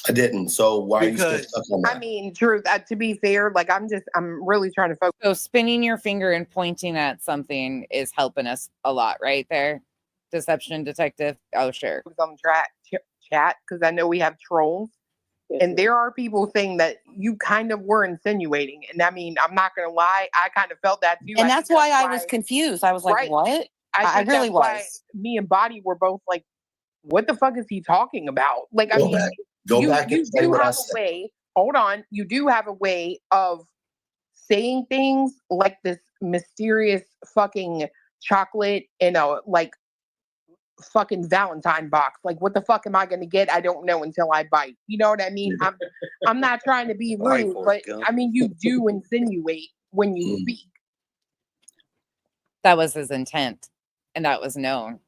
I didn't. So why are you still stuck on that? I mean, Truth, to be fair, like I'm really trying to focus. So spinning your finger and pointing at something is helping us a lot right there. Deception detective. Oh, sure. On chat because I know we have trolls, and there are people saying that you kind of were insinuating. And I mean, I'm not gonna lie, I kind of felt that too. And that's why I was confused. I was like, Right. what? I really that's why was. Me and Bonnie were both like, what the fuck is he talking about? Like, I mean, Go you back and say do what I have said. a way. Hold on, you do have a way of saying things like this mysterious fucking chocolate in a like fucking Valentine box. Like, what the fuck am I gonna get? I don't know until I bite. You know what I mean? I'm not trying to be rude, but I mean, you do insinuate when you speak. That was his intent, and that was known.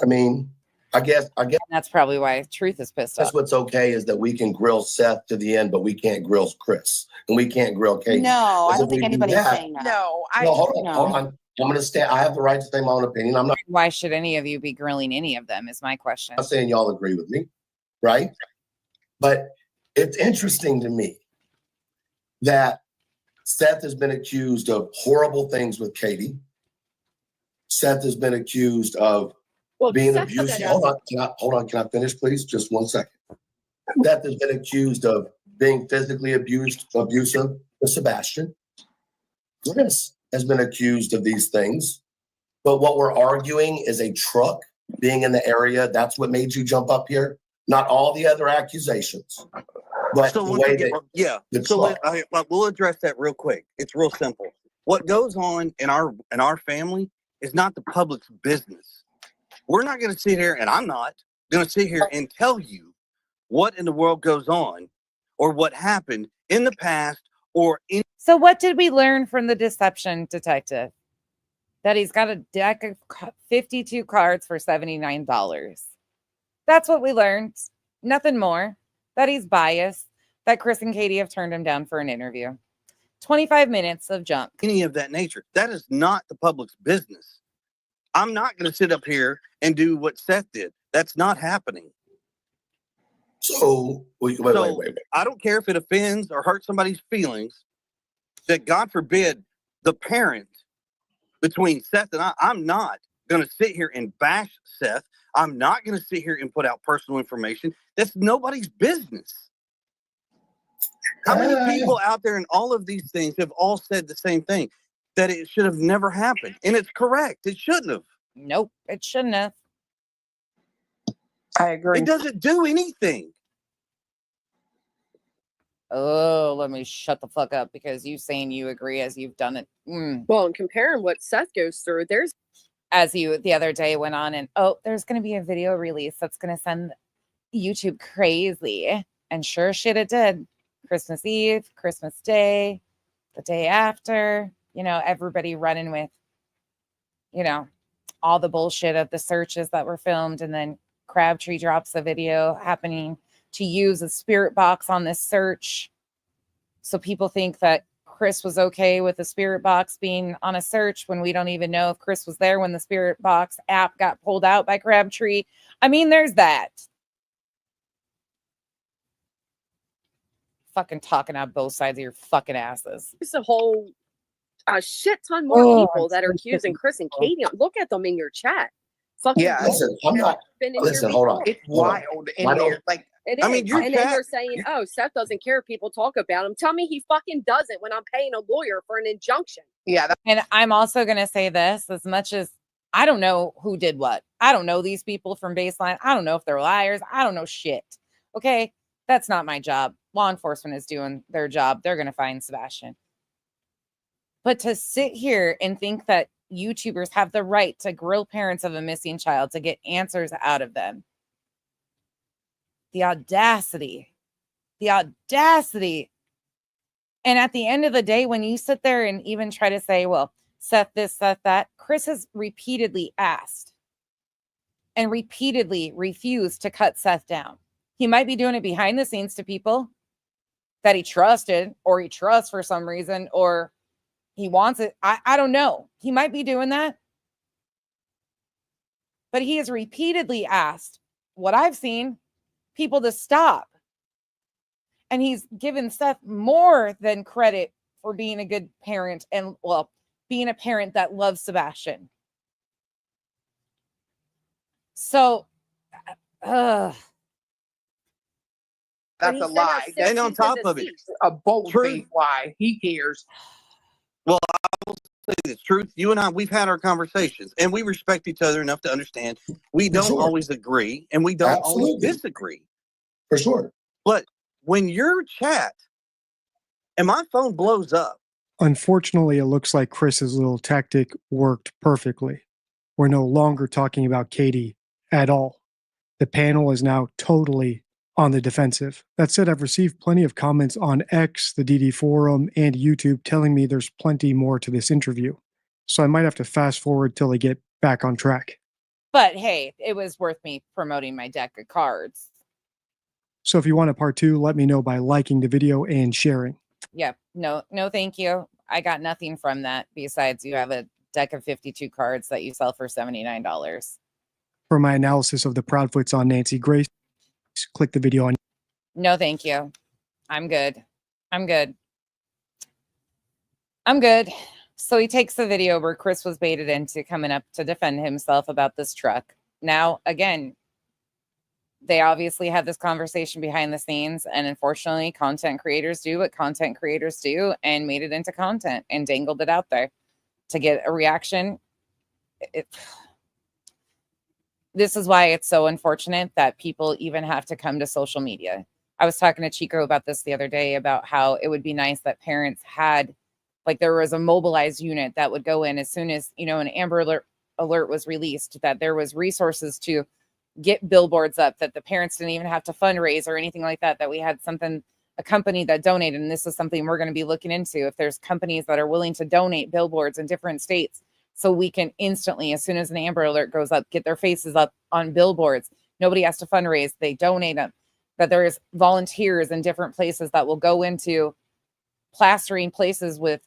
I mean, I guess And that's probably why Truth is pissed off. that's what's okay is that we can grill Seth to the end, but we can't grill Chris and we can't grill Katie. No, I Because don't if think we do anybody's that- saying that. No, hold on. I'm going to stand. I have the right to say my own opinion. I'm not Why should any of you be grilling any of them is my question. saying y'all agree with me, right? But it's interesting to me that Seth has been accused of horrible things with Katie. Seth has been accused of being abusive. Hold on. Can I finish, please? Just 1 second. Seth has been accused of being physically abusive with Sebastian. Chris has been accused of these things. But what we're arguing is a truck being in the area. That's what made you jump up here. Not all the other accusations. But So the way that the truck. we'll address that real quick. It's real simple. What goes on in our family is not the public's business. We're not going to sit here, and I'm not going to sit here and tell you what in the world goes on or what happened in the past or in. So what did we learn from the deception detective? That he's got a deck of 52 cards for $79. That's what we learned. Nothing more. That he's biased. That Chris and Katie have turned him down for an interview. 25 minutes of junk. Any of that nature. That is not the public's business. I'm not going to sit up here and do what Seth did. That's not happening. So wait. I don't care if it offends or hurts somebody's feelings, that God forbid the parent between Seth and I'm not going to sit here and bash Seth. I'm not going to sit here and put out personal information. That's nobody's business. How many people out there in all of these things have all said the same thing, that it should have never happened? And it's correct. It shouldn't have. Nope, it shouldn't have. I agree. It doesn't do anything. Oh, let me shut the fuck up because you saying you agree as you've done it. Well, and comparing what Seth goes through, there's As you the other day went on and there's going to be a video release that's going to send YouTube crazy. And sure shit it did. Christmas Eve, Christmas Day, the day after, everybody running with, all the bullshit of the searches that were filmed. And then Crabtree drops a video happening to use a spirit box on this search. So people think that Chris was okay with the spirit box being on a search when we don't even know if Chris was there when the spirit box app got pulled out by Crabtree. I mean, there's that. Fucking talking out both sides of your fucking asses. a whole shit ton more people that are accusing Chris and Katie. Look at them in your chat. Fucking Yeah. Listen, I'm not. Listen, hold on. It's wild in there. Like, It is. I mean, your and then chat- they're saying, "Oh, Seth doesn't care if people talk about him." Tell me he fucking doesn't when I'm paying a lawyer for an injunction. yeah, And I'm also going to say this, as much as I don't know who did what. I don't know these people from Baseline. I don't know if they're liars. I don't know shit. Okay. That's not my job. Law enforcement is doing their job. They're going to find Sebastian. But to sit here and think that YouTubers have the right to grill parents of a missing child to get answers out of them. The audacity. And at the end of the day, when you sit there and even try to say, well, Seth this, Seth that, Chris has repeatedly asked and repeatedly refused to cut Seth down. He might be doing it behind the scenes to people that he trusted or he trusts for some reason, or he wants it. I don't know. He might be doing that. But he has repeatedly asked, what I've seen, people to stop. And he's given Seth more than credit for being a good parent and, well, being a parent that loves Sebastian. So, that's When he a sent lie. us That's And on 6 top into of it, deceased. a bold True. faced lie. He cares. Say the truth. You and I, we've had our conversations, and we respect each other enough to understand we don't Sure. always agree, and we don't always Absolutely. disagree. For sure. But when your chat and my phone blows up, Unfortunately, it looks like Chris's little tactic worked perfectly. We're no longer talking about Katie at all. The panel is now totally on the defensive. That said, I've received plenty of comments on X, the DD forum, and YouTube telling me there's plenty more to this interview. So I might have to fast forward till they get back on track. but hey, it was worth me promoting my deck of cards. So if you want a part 2, let me know by liking the video and sharing. Yeah, no, thank you. I got nothing from that besides you have a deck of 52 cards that you sell for $79. For my analysis of the Proudfoots on Nancy Grace, click the video on. No, thank you. I'm good. So he takes the video where Chris was baited into coming up to defend himself about this truck. Now, again, they obviously had this conversation behind the scenes, and unfortunately, content creators do what content creators do and made it into content and dangled it out there to get a reaction. This is why it's so unfortunate that people even have to come to social media. I was talking to Chico about this the other day, about how it would be nice that parents had, like, there was a mobilized unit that would go in as soon as, an Amber alert was released, that there was resources to get billboards up, that the parents didn't even have to fundraise or anything like that, that we had something a company that donated, and this is something we're going to be looking into, if there's companies that are willing to donate billboards in different states so we can instantly, as soon as an Amber Alert goes up, get their faces up on billboards. Nobody has to fundraise. They donate them. That there's volunteers in different places that will go into plastering places with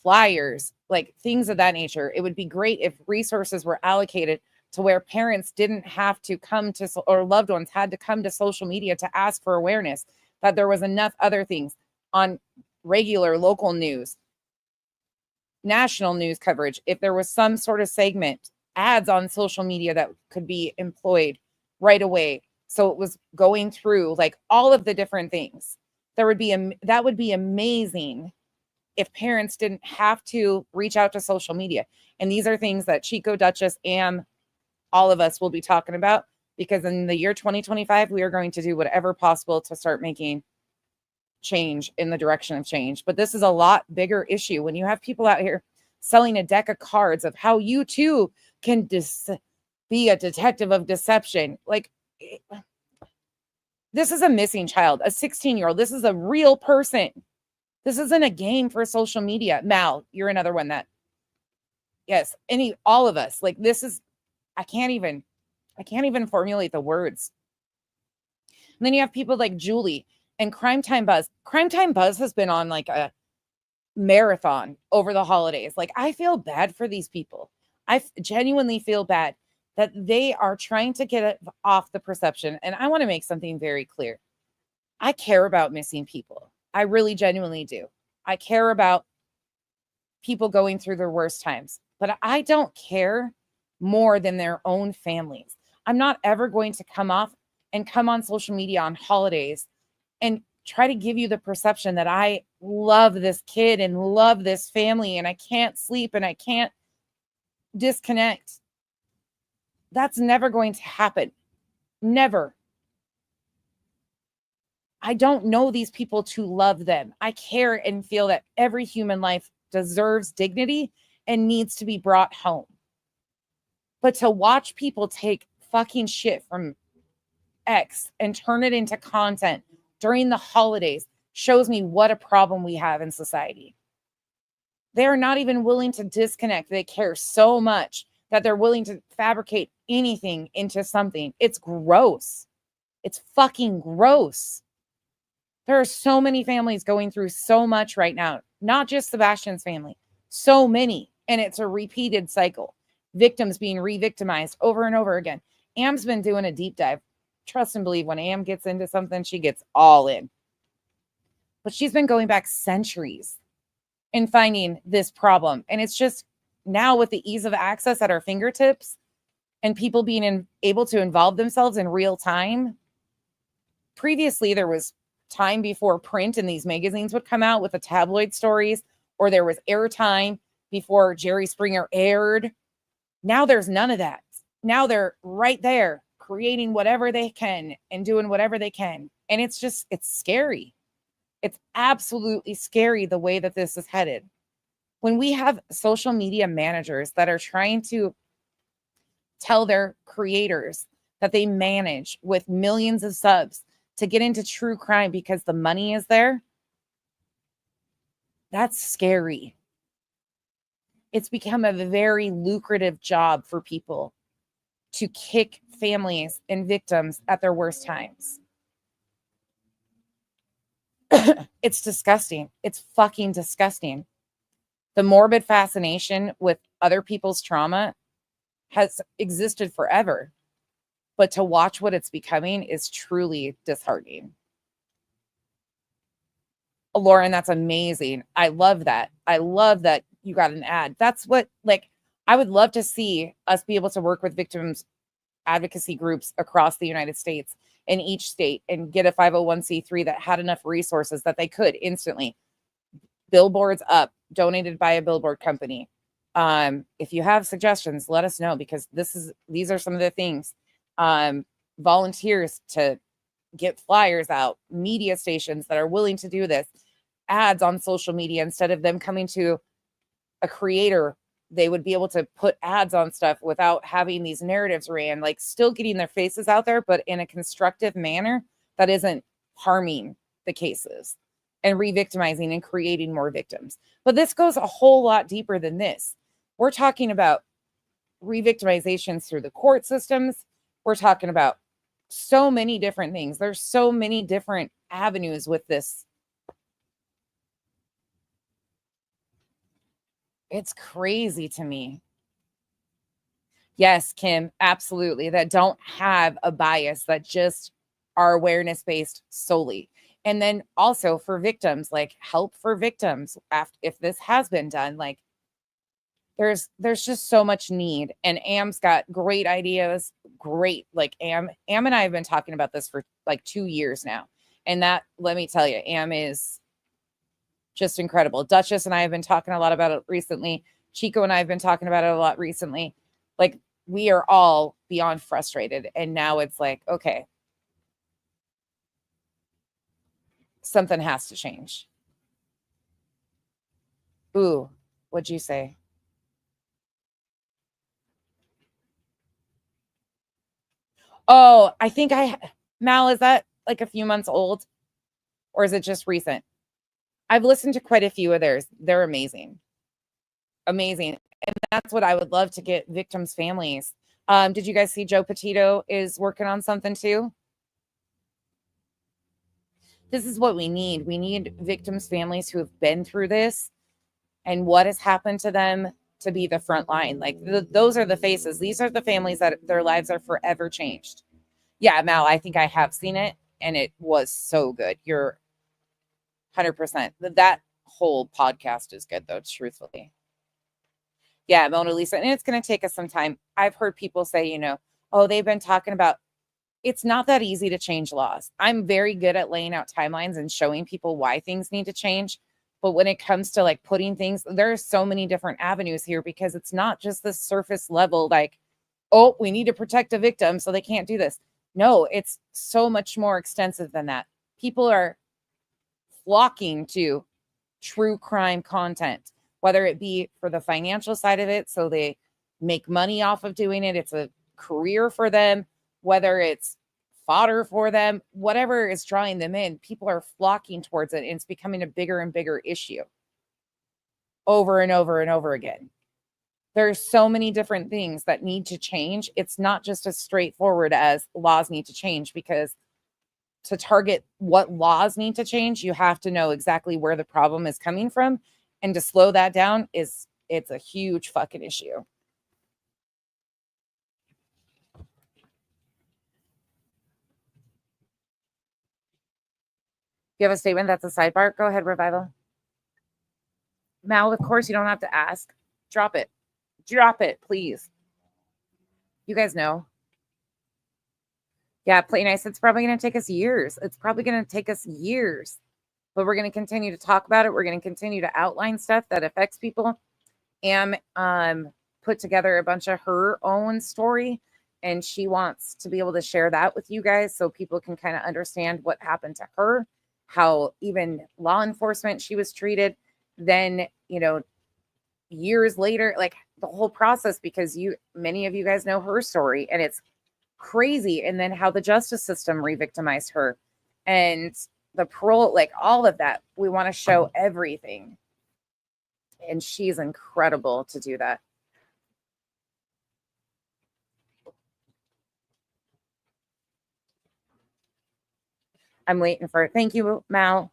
flyers, like things of that nature. It would be great if resources were allocated to where parents didn't have to come to, or loved ones had to come to social media to ask for awareness, that there was enough other things on regular local news, national news coverage. If there was some sort of segment, ads on social media that could be employed right away. So it was going through like all of the different things. That would be amazing if parents didn't have to reach out to social media. And these are things that Chico, Duchess, and all of us will be talking about, because in the year 2025, we are going to do whatever possible to start making change in the direction of change. But this is a lot bigger issue when you have people out here selling a deck of cards of how you too can be a detective of deception. Like, this is a missing child, a 16-year-old. This is a real person. This isn't a game for social media. Mal, you're another one that, yes, all of us, like, this is, I can't even formulate the words. And then you have people like Julie and Crime Time Buzz. Crime Time Buzz has been on like a marathon over the holidays. Like, I feel bad for these people. I genuinely feel bad that they are trying to get it off the perception. And I want to make something very clear. I care about missing people. I really genuinely do. I care about people going through their worst times, but I don't care more than their own families. I'm not ever going to come on social media on holidays and try to give you the perception that I love this kid and love this family and I can't sleep and I can't disconnect. That's never going to happen. Never. I don't know these people to love them. I care and feel that every human life deserves dignity and needs to be brought home. But to watch people take fucking shit from X and turn it into content during the holidays shows me what a problem we have in society. They are not even willing to disconnect. They care so much that they're willing to fabricate anything into something. It's gross. It's fucking gross. There are so many families going through so much right now, not just Sebastian's family, so many. And it's a repeated cycle. Victims being re-victimized over and over again. Am's been doing a deep dive. Trust and believe, when Am gets into something, she gets all in. But she's been going back centuries in finding this problem. And it's just now with the ease of access at our fingertips and people being able to involve themselves in real time. Previously, there was time before print and these magazines would come out with the tabloid stories, or there was airtime before Jerry Springer aired. Now there's none of that. Now they're right there creating whatever they can and doing whatever they can. And it's scary. It's absolutely scary the way that this is headed. When we have social media managers that are trying to tell their creators that they manage with millions of subs to get into true crime because the money is there, that's scary. It's become a very lucrative job for people to kick families and victims at their worst times. It's disgusting. It's fucking disgusting. The morbid fascination with other people's trauma has existed forever. But to watch what it's becoming is truly disheartening. Lauren, that's amazing. I love that. I love that you got an ad. That's what, like, I would love to see us be able to work with victims advocacy groups across the United States in each state and get a 501c3 that had enough resources that they could instantly. Billboards up, donated by a billboard company. If you have suggestions, let us know, because these are some of the things. Volunteers to get flyers out, media stations that are willing to do this, ads on social media. Instead of them coming to a creator, they would be able to put ads on stuff without having these narratives ran, like still getting their faces out there, but in a constructive manner that isn't harming the cases and re-victimizing and creating more victims. But this goes a whole lot deeper than this. We're talking about re-victimizations through the court systems. We're talking about so many different things. There's so many different avenues with this. It's crazy to me. Yes, Kim, absolutely. That don't have a bias, that just are awareness based solely. And then also for victims, like help for victims after, if this has been done, like there's just so much need. And Am's got great ideas, great, like Am and I have been talking about this for like 2 years now. And that, let me tell you, Am is just incredible. Duchess and I have been talking a lot about it recently. Chico and I have been talking about it a lot recently. Like, we are all beyond frustrated. And now it's like, okay, something has to change. Ooh, what'd you say? Oh, I think Mal, is that like a few months old? Or is it just recent? I've listened to quite a few of theirs. They're amazing. Amazing. And that's what I would love to get victims' families. Did you guys see Joe Petito is working on something too? This is what we need. We need victims' families who have been through this and what has happened to them to be the front line. Like those are the faces. These are the families that their lives are forever changed. Yeah, Mal, I think I have seen it and it was so good. You're 100%. That whole podcast is good though, truthfully. Yeah, Mona Lisa. And it's going to take us some time. I've heard people say, you know, oh, they've been talking about, it's not that easy to change laws. I'm very good at laying out timelines and showing people why things need to change. But when it comes to like putting things, there are so many different avenues here because it's not just the surface level, like, oh, we need to protect a victim so they can't do this. No, it's so much more extensive than that. People are flocking to true crime content, whether it be for the financial side of it, so they make money off of doing it. It's a career for them, whether it's fodder for them, whatever is drawing them in, people are flocking towards it. And it's becoming a bigger and bigger issue over and over and over again. There's so many different things that need to change. It's not just as straightforward as laws need to change, because to target what laws need to change, you have to know exactly where the problem is coming from. And to slow that down it's a huge fucking issue. You have a statement that's a sidebar? Go ahead, Revival. Mal, of course you don't have to ask. Drop it. Drop it, please. You guys know. Yeah, Play Nice. It's probably going to take us years. It's probably going to take us years. But we're going to continue to talk about it. We're going to continue to outline stuff that affects people. Am put together a bunch of her own story, and she wants to be able to share that with you guys so people can kind of understand what happened to her, how even law enforcement she was treated, then, you know, years later, like the whole process, because many of you guys know her story and it's crazy. And then how the justice system re-victimized her and the parole, like all of that. We want to show everything. And she's incredible to do that. I'm waiting for it. Thank you, Mal.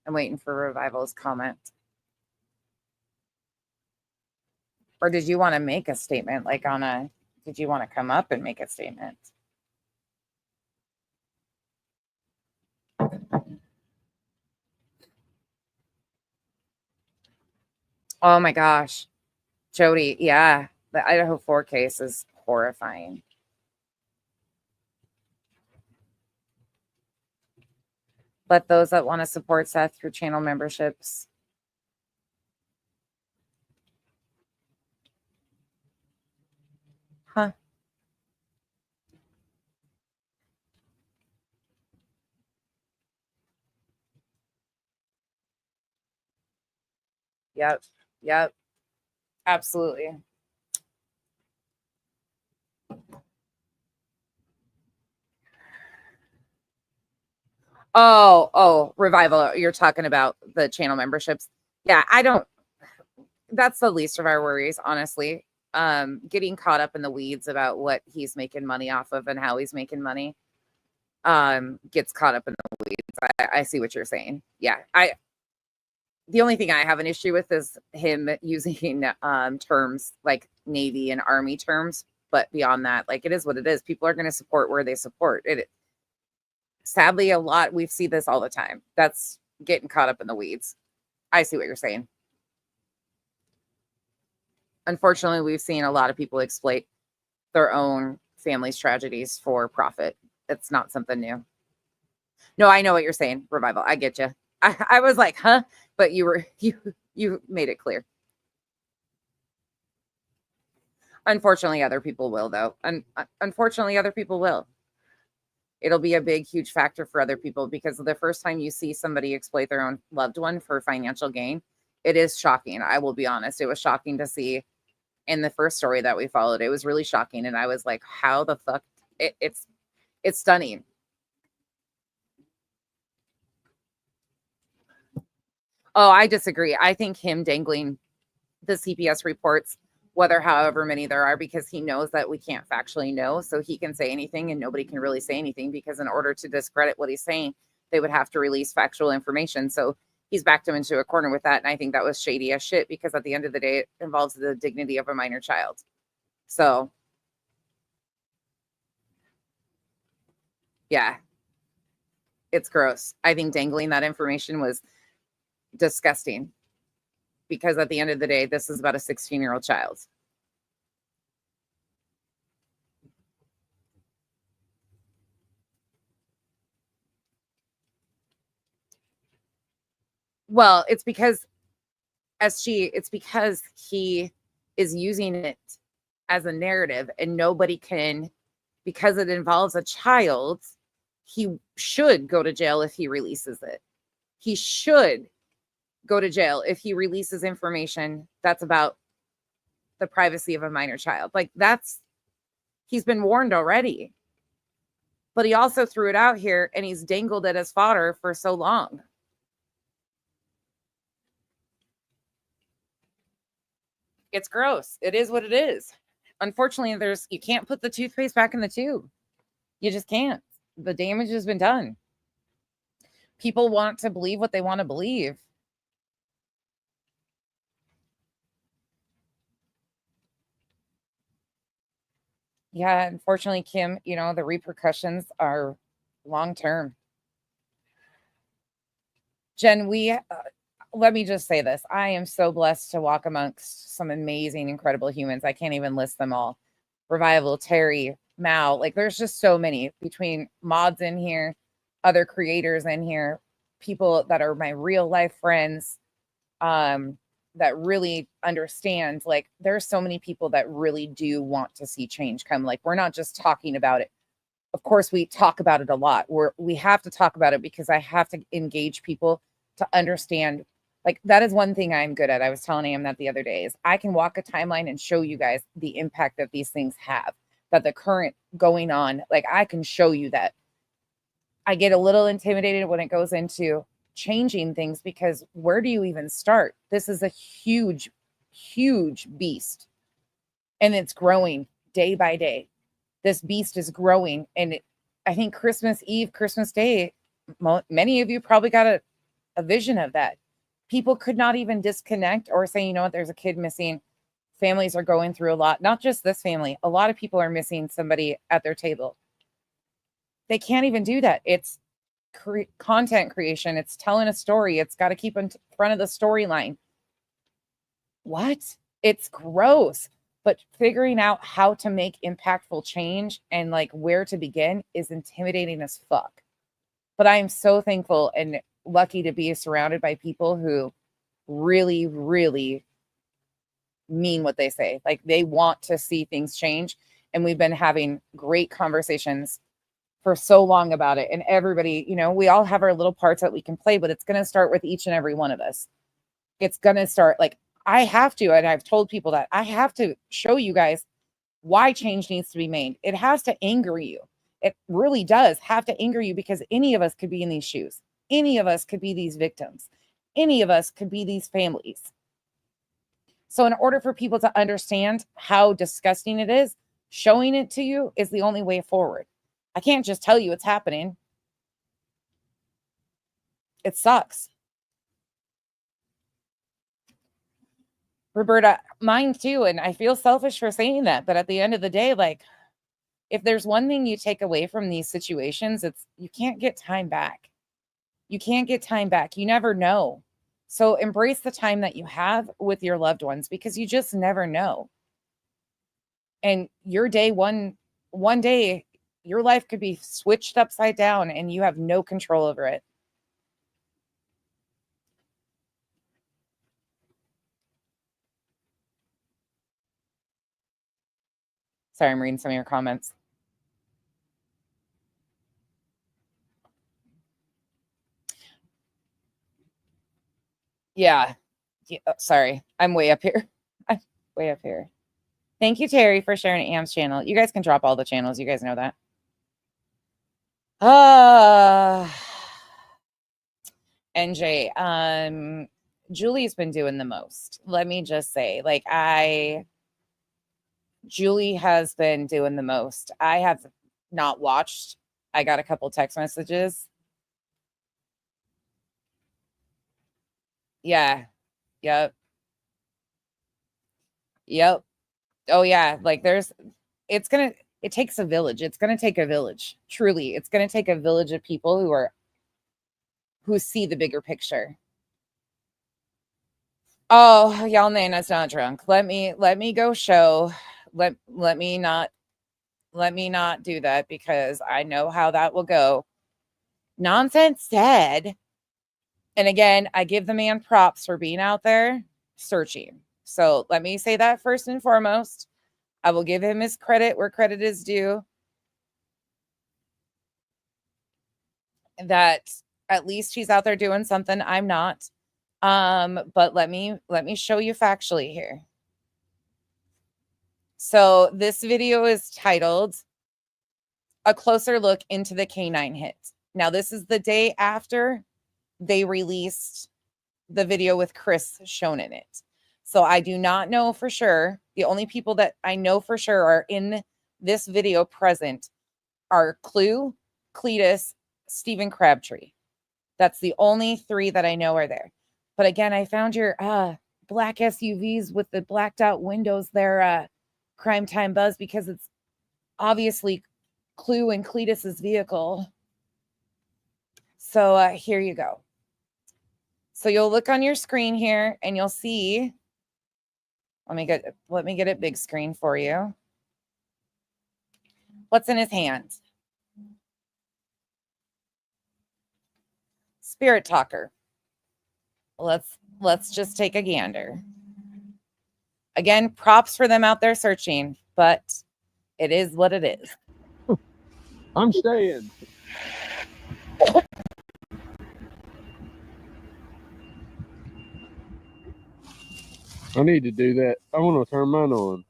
I'm waiting for Revival's comment. Or did you want to make a statement like did you want to come up and make a statement? Oh my gosh. Jody, yeah. The Idaho 4 case is horrifying. But those that want to support Seth through channel memberships. Huh. Yep. Absolutely. Oh, Revival. You're talking about the channel memberships. Yeah, that's the least of our worries, honestly. Getting caught up in the weeds about what he's making money off of and how he's making money. Gets caught up in the weeds. I see what you're saying. Yeah. The only thing I have an issue with is him using terms like Navy and Army terms, but beyond that, like, it is what it is. People are going to support where they support it. Sadly, we see this all the time. That's getting caught up in the weeds. I see what you're saying. Unfortunately, we've seen a lot of people exploit their own family's tragedies for profit. It's not something new. No, I know what you're saying, Revival. I get you. I was like, huh? But you made it clear. Unfortunately, other people will, though. Unfortunately, other people will. It'll be a big, huge factor for other people, because the first time you see somebody exploit their own loved one for financial gain, it is shocking. I will be honest. It was shocking to see in the first story that we followed. It was really shocking. And I was like, how the fuck? It's stunning. Oh, I disagree. I think him dangling the CPS reports, however many there are, because he knows that we can't factually know. So he can say anything and nobody can really say anything, because in order to discredit what he's saying, they would have to release factual information. So he's backed him into a corner with that. And I think that was shady as shit, because at the end of the day, it involves the dignity of a minor child. So, yeah, it's gross. I think dangling that information was disgusting, because at the end of the day, this is about a 16-year-old child. Well, it's because he is using it as a narrative, and nobody can, because it involves a child, he should go to jail if he releases it. He should go to jail if he releases information that's about the privacy of a minor child. Like, he's been warned already. But he also threw it out here, and he's dangled it as fodder for so long. It's gross. It is what it is. Unfortunately, you can't put the toothpaste back in the tube. You just can't. The damage has been done. People want to believe what they want to believe. Yeah, unfortunately, Kim, the repercussions are long-term. Jen, let me just say this. I am so blessed to walk amongst some amazing, incredible humans. I can't even list them all. Revival, Terry, Mal, like, there's just so many, between mods in here, other creators in here, people that are my real life friends, that really understand. Like, there's so many people that really do want to see change come. Like, we're not just talking about it. Of course, we talk about it a lot. We have to talk about it, because I have to engage people to understand. Like, that is one thing I'm good at. I was telling him that the other day, is I can walk a timeline and show you guys the impact that these things have, that the current going on, like, I can show you that. I get a little intimidated when it goes into changing things, because where do you even start? This is a huge, huge beast, and it's growing day by day. This beast is growing. And I think Christmas Eve, Christmas Day, many of you probably got a vision of that. People could not even disconnect or say, you know what, there's a kid missing. Families are going through a lot. Not just this family. A lot of people are missing somebody at their table. They can't even do that. It's content creation. It's telling a story. It's got to keep in front of the storyline. What? It's gross. But figuring out how to make impactful change and like where to begin is intimidating as fuck. But I am so thankful and lucky to be surrounded by people who really, really mean what they say. Like, they want to see things change. And we've been having great conversations for so long about it. And everybody, we all have our little parts that we can play, but it's going to start with each and every one of us. It's going to start, like, I have to, and I've told people that I have to show you guys why change needs to be made. It has to anger you. It really does have to anger you because any of us could be in these shoes. Any of us could be these victims. Any of us could be these families. So in order for people to understand how disgusting it is, showing it to you is the only way forward. I can't just tell you it's happening. It sucks. Roberta, mine too. And I feel selfish for saying that. But at the end of the day, like, if there's one thing you take away from these situations, it's you can't get time back. You can't get time back. You never know. So embrace the time that you have with your loved ones because you just never know. And your day, one day, your life could be switched upside down and you have no control over it. Sorry, I'm reading some of your comments. Yeah. Sorry, I'm way up here. I'm way up here. Thank you, Terry, for sharing Am's channel. You guys can drop all the channels. You guys know that. NJ, Julie's been doing the most. Let me just say, like, Julie has been doing the most. I have not watched. I got a couple text messages. Yeah. Yep. Oh yeah. Like it takes a village. It's going to take a village. Truly. It's going to take a village of people who see the bigger picture. Oh, y'all Nana's not drunk. Let me go show. Let me not do that because I know how that will go. Nonsense said. And again, I give the man props for being out there searching. So let me say that first and foremost. I will give him his credit where credit is due. That at least he's out there doing something. I'm not. But let me show you factually here. So this video is titled A Closer Look into the Canine Hit. Now, this is the day after they released the video with Chris shown in it. So I do not know for sure. The only people that I know for sure are in this video present are Clue, Cletus, Stephen Crabtree. That's the only three that I know are there. But again, I found your black SUVs with the blacked out windows there, Crime Time Buzz, because it's obviously Clue and Cletus's vehicle. So here you go. So you'll look on your screen here and you'll see, let me get it big screen for you. What's in his hand? Spirit Talker. Let's just take a gander. Again, props for them out there searching, but it is what it is. I'm staying. I need to do that. I want to turn mine on.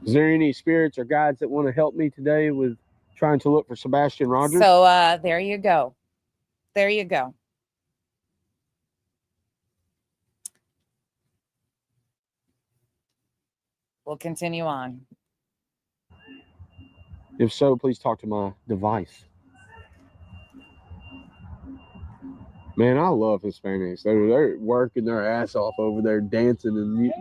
Is there any spirits or guides that want to help me today with trying to look for Sebastian Rogers? So there you go. There you go. We'll continue on. If so, please talk to my device. Man, I love Hispanics. They're working their ass off over there dancing and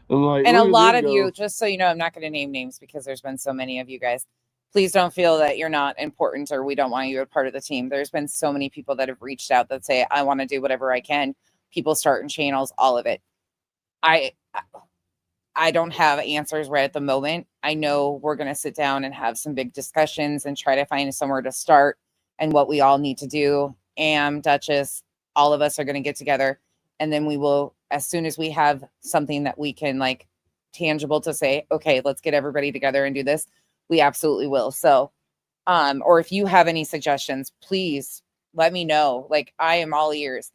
I'm like, and a lot of you, just so you know, I'm not going to name names because there's been so many of you guys. Please don't feel that you're not important or we don't want you a part of the team. There's been so many people that have reached out that say, I want to do whatever I can. People starting channels, all of it. I don't have answers right at the moment. I know we're going to sit down and have some big discussions and try to find somewhere to start and what we all need to do. Duchess, all of us are going to get together and then we will, as soon as we have something that we can like tangible to say, okay, let's get everybody together and do this. We absolutely will. So, or if you have any suggestions, please let me know. I am all ears.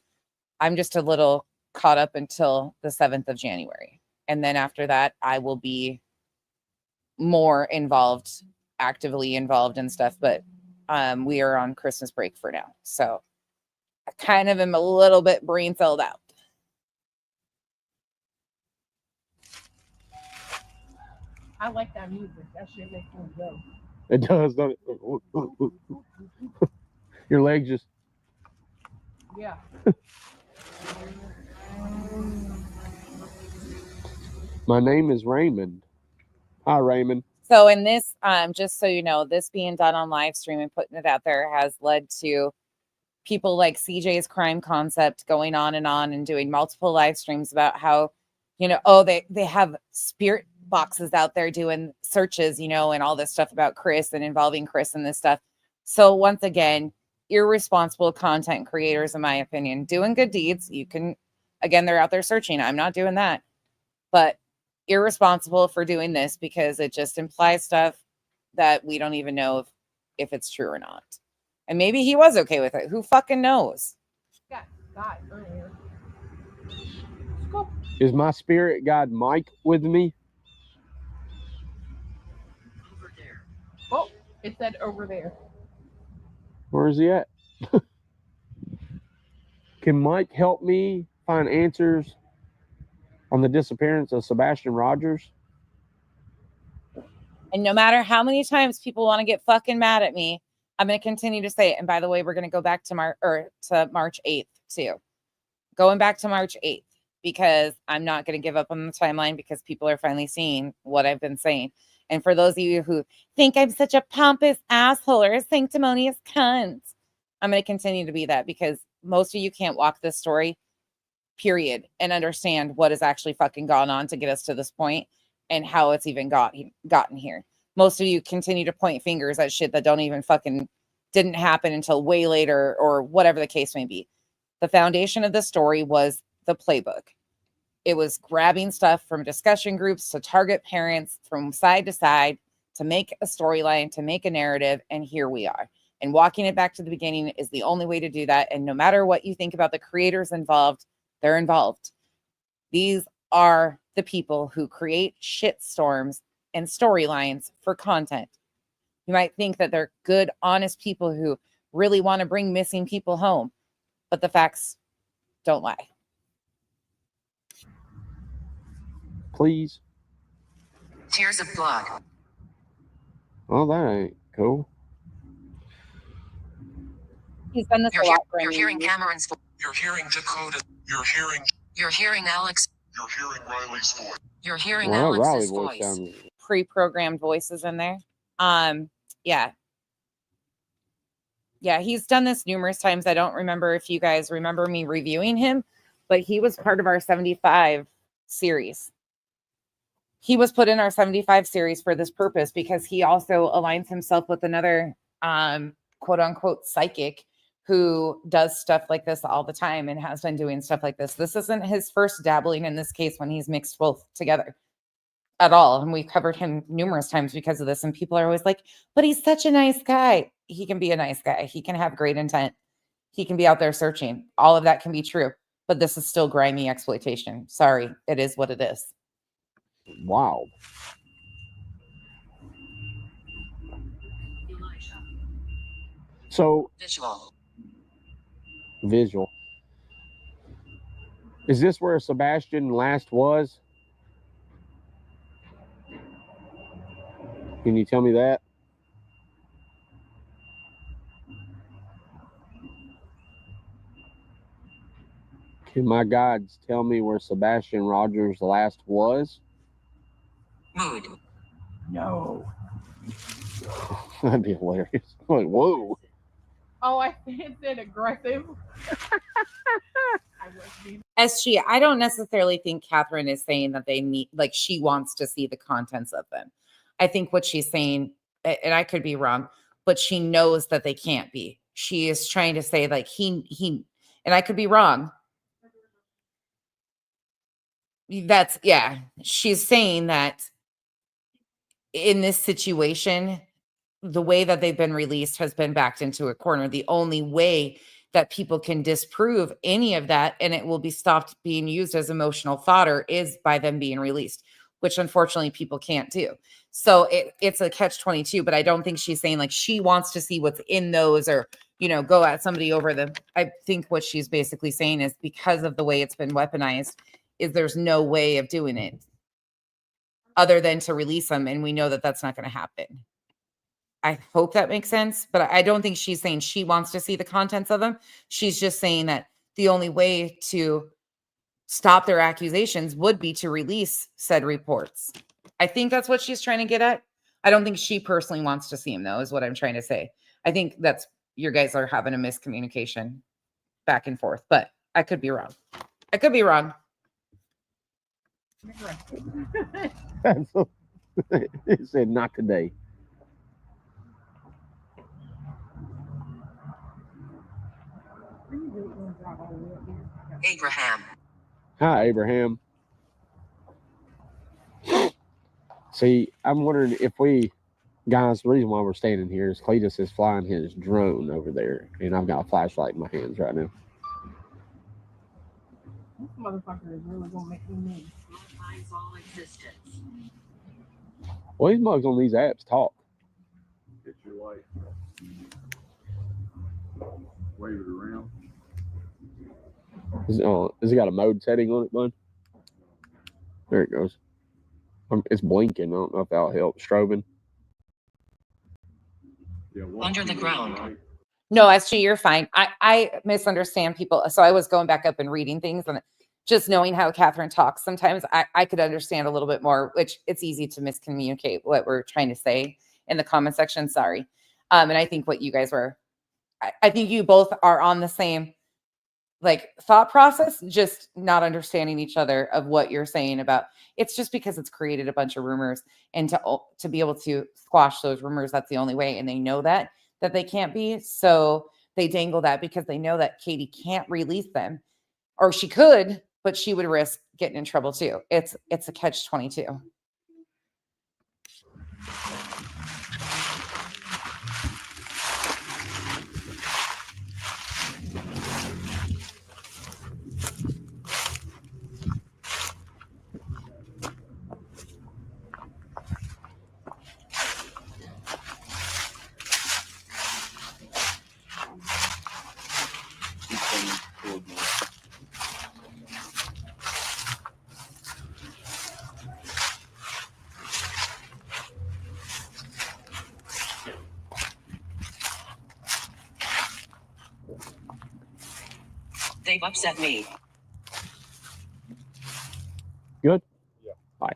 I'm just a little caught up until the 7th of January. And then after that, I will be more involved, actively involved in stuff. But we are on Christmas break for now. So I kind of am a little bit brain celled out. I like that music. That shit makes me go. It does, don't it? Your legs just. Yeah. My name is Raymond. Hi, Raymond. So in this, just so you know, this being done on live stream and putting it out there has led to people like CJ's Crime Concept going on and doing multiple live streams about how, you know, oh, they have spirit boxes out there doing searches, you know, and all this stuff about Chris and involving Chris and this stuff. So once again, irresponsible content creators, in my opinion, doing good deeds. You can, again, they're out there searching. I'm not doing that, but irresponsible for doing this because it just implies stuff that we don't even know if it's true or not. And maybe he was okay with it. Who fucking knows? Got earlier. Is my spirit guide Mike with me? Oh, it said over there. Where is he at? Can Mike help me find answers on the disappearance of Sebastian Rogers? And no matter how many times people want to get fucking mad at me, I'm going to continue to say it. And by the way, we're going to go back to March 8th too. Going back to March 8th, because I'm not going to give up on the timeline because people are finally seeing what I've been saying. And for those of you who think I'm such a pompous asshole or a sanctimonious cunt, I'm going to continue to be that because most of you can't walk this story, period, and understand what has actually fucking gone on to get us to this point and how it's even gotten here. Most of you continue to point fingers at shit that don't even fucking didn't happen until way later or whatever the case may be. The foundation of the story was the playbook. It was grabbing stuff from discussion groups to target parents from side to side to make a storyline, to make a narrative, and here we are. And walking it back to the beginning is the only way to do that. And no matter what you think about the creators involved, they're involved. These are the people who create shitstorms and storylines for content. You might think that they're good, honest people who really want to bring missing people home, but the facts don't lie. Please. Tears of blood. Oh, that ain't cool. He's done this a lot for You're me. hearing Cameron's voice. You're hearing Dakota. You're hearing Alex. You're hearing Riley's voice. You're hearing Well, that Riley Alex's voice voice. sounds. Pre-programmed voices in there. Yeah, he's done this numerous times. I don't remember if you guys remember me reviewing him, but he was part of our 75 series. He was put in our 75 series for this purpose because he also aligns himself with another quote unquote psychic who does stuff like this all the time and has been doing stuff like this. This isn't his first dabbling in this case when he's mixed both together at all. And we've covered him numerous times because of this. And people are always like, but he's such a nice guy. He can be a nice guy. He can have great intent. He can be out there searching. All of that can be true. But this is still grimy exploitation. Sorry, it is what it is. Wow. So visual. Is this where Sebastian last was? Can you tell me that? Can my guides tell me where Sebastian Rogers last was? Mood. No. That'd be hilarious. Like, whoa. Oh, I said aggressive. SG, I don't necessarily think Catherine is saying that they need, like, she wants to see the contents of them. I think what she's saying, and I could be wrong, but she knows that they can't be. She is trying to say, like, he, and I could be wrong. That's, yeah. She's saying that in this situation, the way that they've been released has been backed into a corner. The only way that people can disprove any of that and it will be stopped being used as emotional fodder is by them being released, which unfortunately people can't do. So it's a catch-22, but I don't think she's saying like she wants to see what's in those or, you know, go at somebody over them. I think what she's basically saying is because of the way it's been weaponized is there's no way of doing it other than to release them. And we know that that's not going to happen. I hope that makes sense, but I don't think she's saying she wants to see the contents of them. She's just saying that the only way to stop their accusations would be to release said reports. I think that's what she's trying to get at. I don't think she personally wants to see them, though, is what I'm trying to say. I think that's your guys are having a miscommunication back and forth, but I could be wrong. I could be wrong. It said not today. Abraham. Hi, Abraham. See, I'm wondering if guys, the reason why we're standing here is Cletus is flying his drone over there, and I've got a flashlight in my hands right now. This motherfucker is really gonna make me move. Well, these mugs on these apps talk. Get your light. Wave it around. Has it got a mode setting on it, bud? There it goes. It's blinking. I don't know if that'll help. Strobing. Yeah, Under the ground. No, SG, you're fine. I misunderstand people. So I was going back up and reading things and just knowing how Catherine talks, sometimes I could understand a little bit more, which it's easy to miscommunicate what we're trying to say in the comment section. Sorry. And I think what you guys were, I think you both are on the same like thought process, just not understanding each other of what you're saying about. It's just because it's created a bunch of rumors, and to be able to squash those rumors, that's the only way. And they know that they can't be. So they dangle that because they know that Katie can't release them, or she could, but she would risk getting in trouble too. It's a catch-22. They've upset me. Good? Yeah. Bye.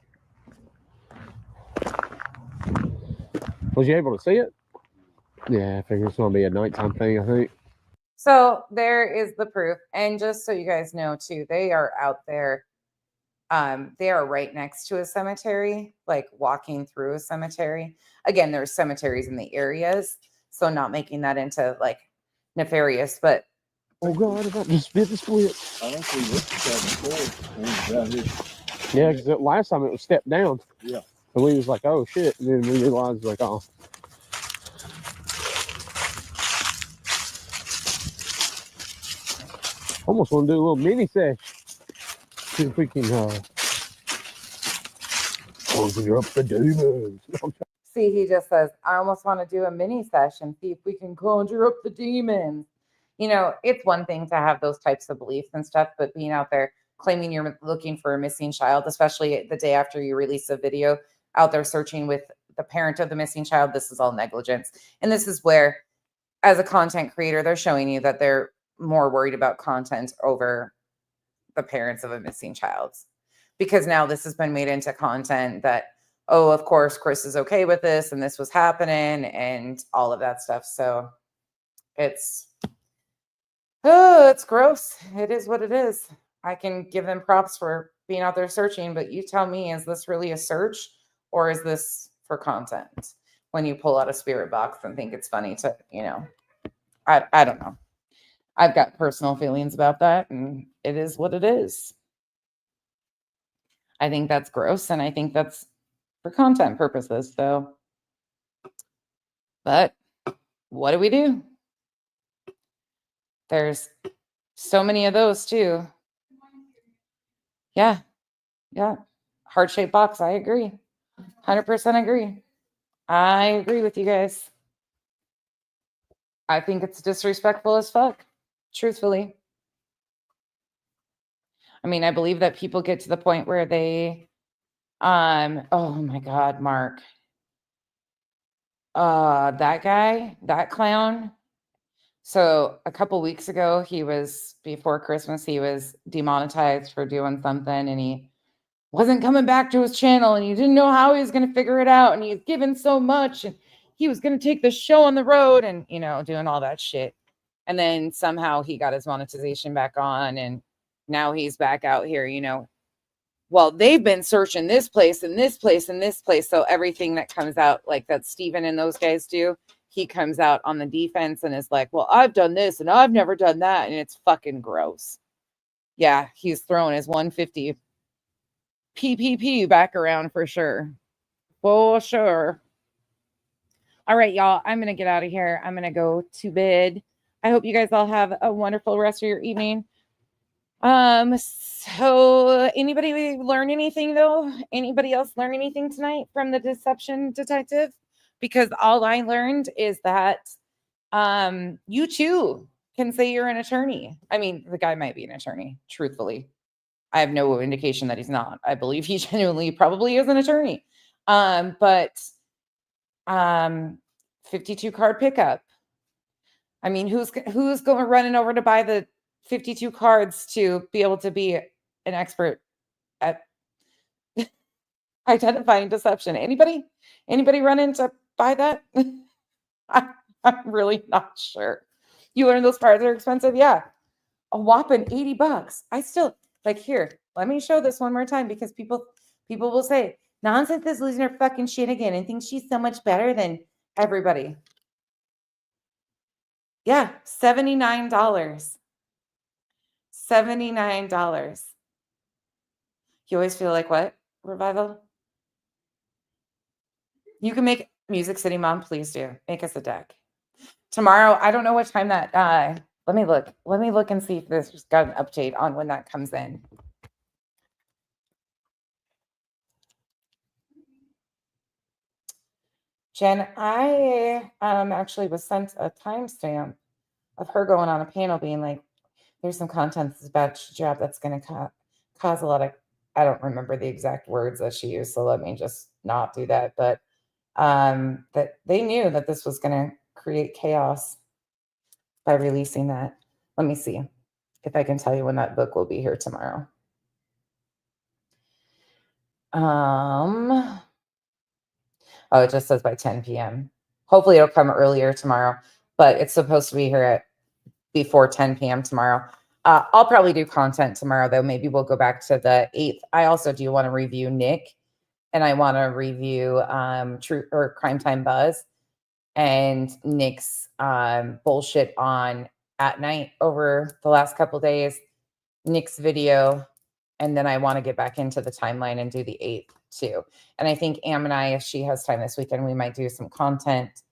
Was you able to see it? Yeah, I figure it's going to be a nighttime thing, I think. So there is the proof. And just so you guys know too, they are out there. They are right next to a cemetery, like walking through a cemetery. Again, there's cemeteries in the areas, so not making that into like nefarious, but Oh God, if I just spit the split. I don't see what before. Yeah, because last time it was stepped down. Yeah. And we was like, oh shit. And then we realized, like, oh. Almost want to do a little mini sesh. See if we can conjure up the demons. see, he just says, I almost want to do a mini session, see if we can conjure up the demons. You know, it's one thing to have those types of beliefs and stuff, but being out there claiming you're looking for a missing child, especially the day after you release a video, out there searching with the parent of the missing child, this is all negligence. And this is where, as a content creator, they're showing you that they're more worried about content over the parents of a missing child. Because now this has been made into content that, oh, of course, Chris is okay with this and this was happening and all of that stuff. So it's gross. It is what it is. I can give them props for being out there searching, but you tell me, is this really a search or is this for content? When you pull out a spirit box and think it's funny to, you know, I don't know. I've got personal feelings about that, and it is what it is. I think that's gross, and I think that's for content purposes. So, but what do we do? There's so many of those too. Yeah. Yeah. Heart-shaped box. I agree. 100% agree. I agree with you guys. I think it's disrespectful as fuck, truthfully. I mean, I believe that people get to the point where they, oh my God, Mark. That guy, that clown. So a couple weeks ago, before Christmas, he was demonetized for doing something, and he wasn't coming back to his channel, and he didn't know how he was going to figure it out, and he's given so much, and he was going to take the show on the road, and doing all that shit. And then somehow he got his monetization back on, and now he's back out here. Well, they've been searching this place and this place and this place, so everything that comes out, like that Steven and those guys do, he comes out on the defense and is like, well, I've done this and I've never done that, and it's fucking gross. Yeah, he's throwing his 150 PPP back around for sure. For sure. All right, y'all, I'm going to get out of here. I'm going to go to bed. I hope you guys all have a wonderful rest of your evening. So anybody learn anything though? Anybody else learn anything tonight from the deception detective? Because all I learned is that you too can say you're an attorney. I mean, the guy might be an attorney, truthfully. I have no indication that he's not. I believe he genuinely probably is an attorney. But 52 card pickup. I mean, who's going running over to buy the 52 cards to be able to be an expert at identifying deception? Anybody run to buy that? I'm really not sure. You learn those cards are expensive? Yeah. A whopping $80. I still here. Let me show this one more time, because people will say, Nonsense is losing her fucking shit again and thinks she's so much better than everybody. Yeah, $79. $79. You always feel like what, Revival? You can make Music City Mom, please do. Make us a deck. Tomorrow, I don't know what time that let me look. Let me look and see if this just got an update on when that comes in. Jen, I actually was sent a timestamp of her going on a panel being like, there's some content that's about to drop that's going to cause a lot of, I don't remember the exact words that she used, so let me just not do that. But that they knew that this was going to create chaos by releasing that. Let me see if I can tell you when that book will be here tomorrow. Oh, it just says by 10 p.m. Hopefully it'll come earlier tomorrow, but it's supposed to be here at before 10 p.m. tomorrow. I'll probably do content tomorrow, though. Maybe we'll go back to the 8th. I also do want to review Nick, and I want to review True or Crime Time Buzz and Nick's bullshit on At Night over the last couple of days, Nick's video, and then I want to get back into the timeline and do the 8th too. And I think Am and I, if she has time this weekend, we might do some content,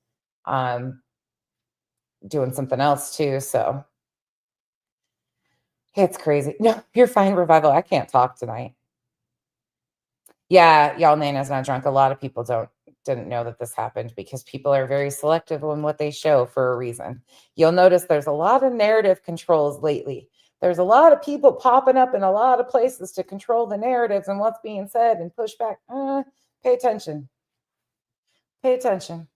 doing something else too. So it's crazy. No, you're fine, Revival. I can't talk tonight. Yeah, y'all, Nana's not drunk. A lot of people didn't know that this happened, because people are very selective on what they show for a reason. You'll notice there's a lot of narrative controls lately. There's a lot of people popping up in a lot of places to control the narratives and what's being said and push back. Pay attention. Pay attention.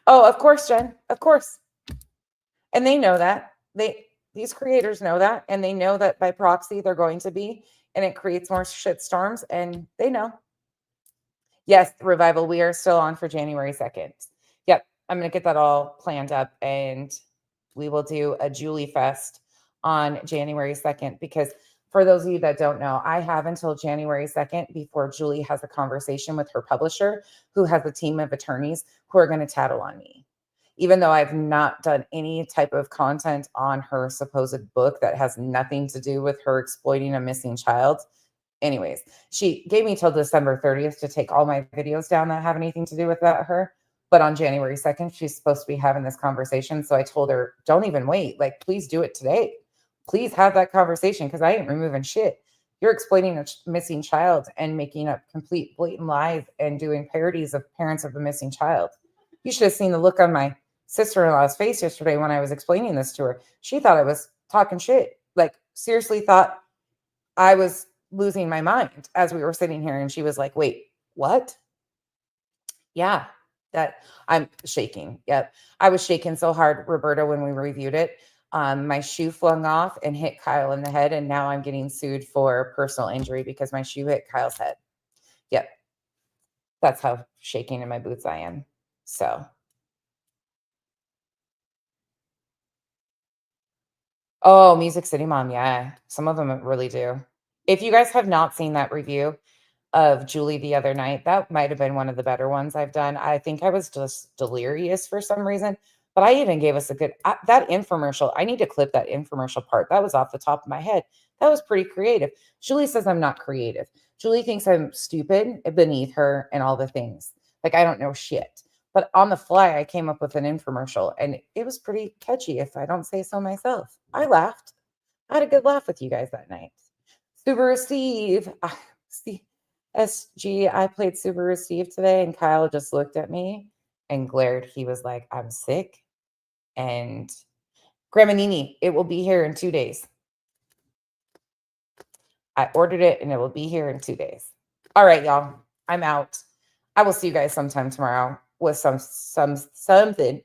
Oh, of course, Jen. Of course. And they know that. These creators know that, and they know that by proxy they're going to be, and it creates more shit storms, and they know. Yes, Revival, we are still on for January 2nd. Yep, I'm going to get that all planned up, and we will do a Julie Fest on January 2nd, because for those of you that don't know, I have until January 2nd before Julie has a conversation with her publisher, who has a team of attorneys who are going to tattle on me. Even though I've not done any type of content on her supposed book that has nothing to do with her exploiting a missing child. Anyways, she gave me till December 30th to take all my videos down that have anything to do with her. But on January 2nd, she's supposed to be having this conversation. So I told her, don't even wait. Like, please do it today. Please have that conversation because I ain't removing shit. You're explaining a missing child and making up complete blatant lies and doing parodies of parents of a missing child. You should have seen the look on my sister-in-law's face yesterday when I was explaining this to her. She thought I was talking shit. Like, seriously thought I was losing my mind as we were sitting here. And she was like, wait, what? Yeah, that I'm shaking. Yep. I was shaking so hard, Roberta, when we reviewed it. My shoe flung off and hit Kyle in the head. And now I'm getting sued for personal injury because my shoe hit Kyle's head. Yep. That's how shaking in my boots I am. So. Oh, Music City Mom. Yeah. Some of them really do. If you guys have not seen that review of Julie the other night, that might have been one of the better ones I've done. I think I was just delirious for some reason, but I even gave us a good, that infomercial. I need to clip that infomercial part. That was off the top of my head. That was pretty creative. Julie says I'm not creative. Julie thinks I'm stupid, beneath her, and all the things. Like, I don't know shit. But on the fly, I came up with an infomercial, and it was pretty catchy, if I don't say so myself. I laughed. I had a good laugh with you guys that night. Subaru Steve. SG, I played Subaru Steve today, and Kyle just looked at me and glared. He was like, I'm sick. And Cremanini, it will be here in 2 days. I ordered it, and it will be here in 2 days. All right, y'all. I'm out. I will see you guys sometime tomorrow with something.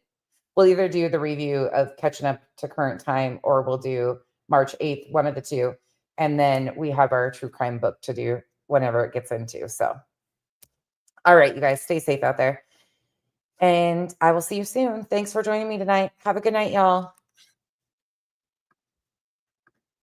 We'll either do the review of catching up to current time, or we'll do March 8th, one of the two. And then we have our true crime book to do whenever it gets into. So, all right, you guys, stay safe out there. And I will see you soon. Thanks for joining me tonight. Have a good night, y'all.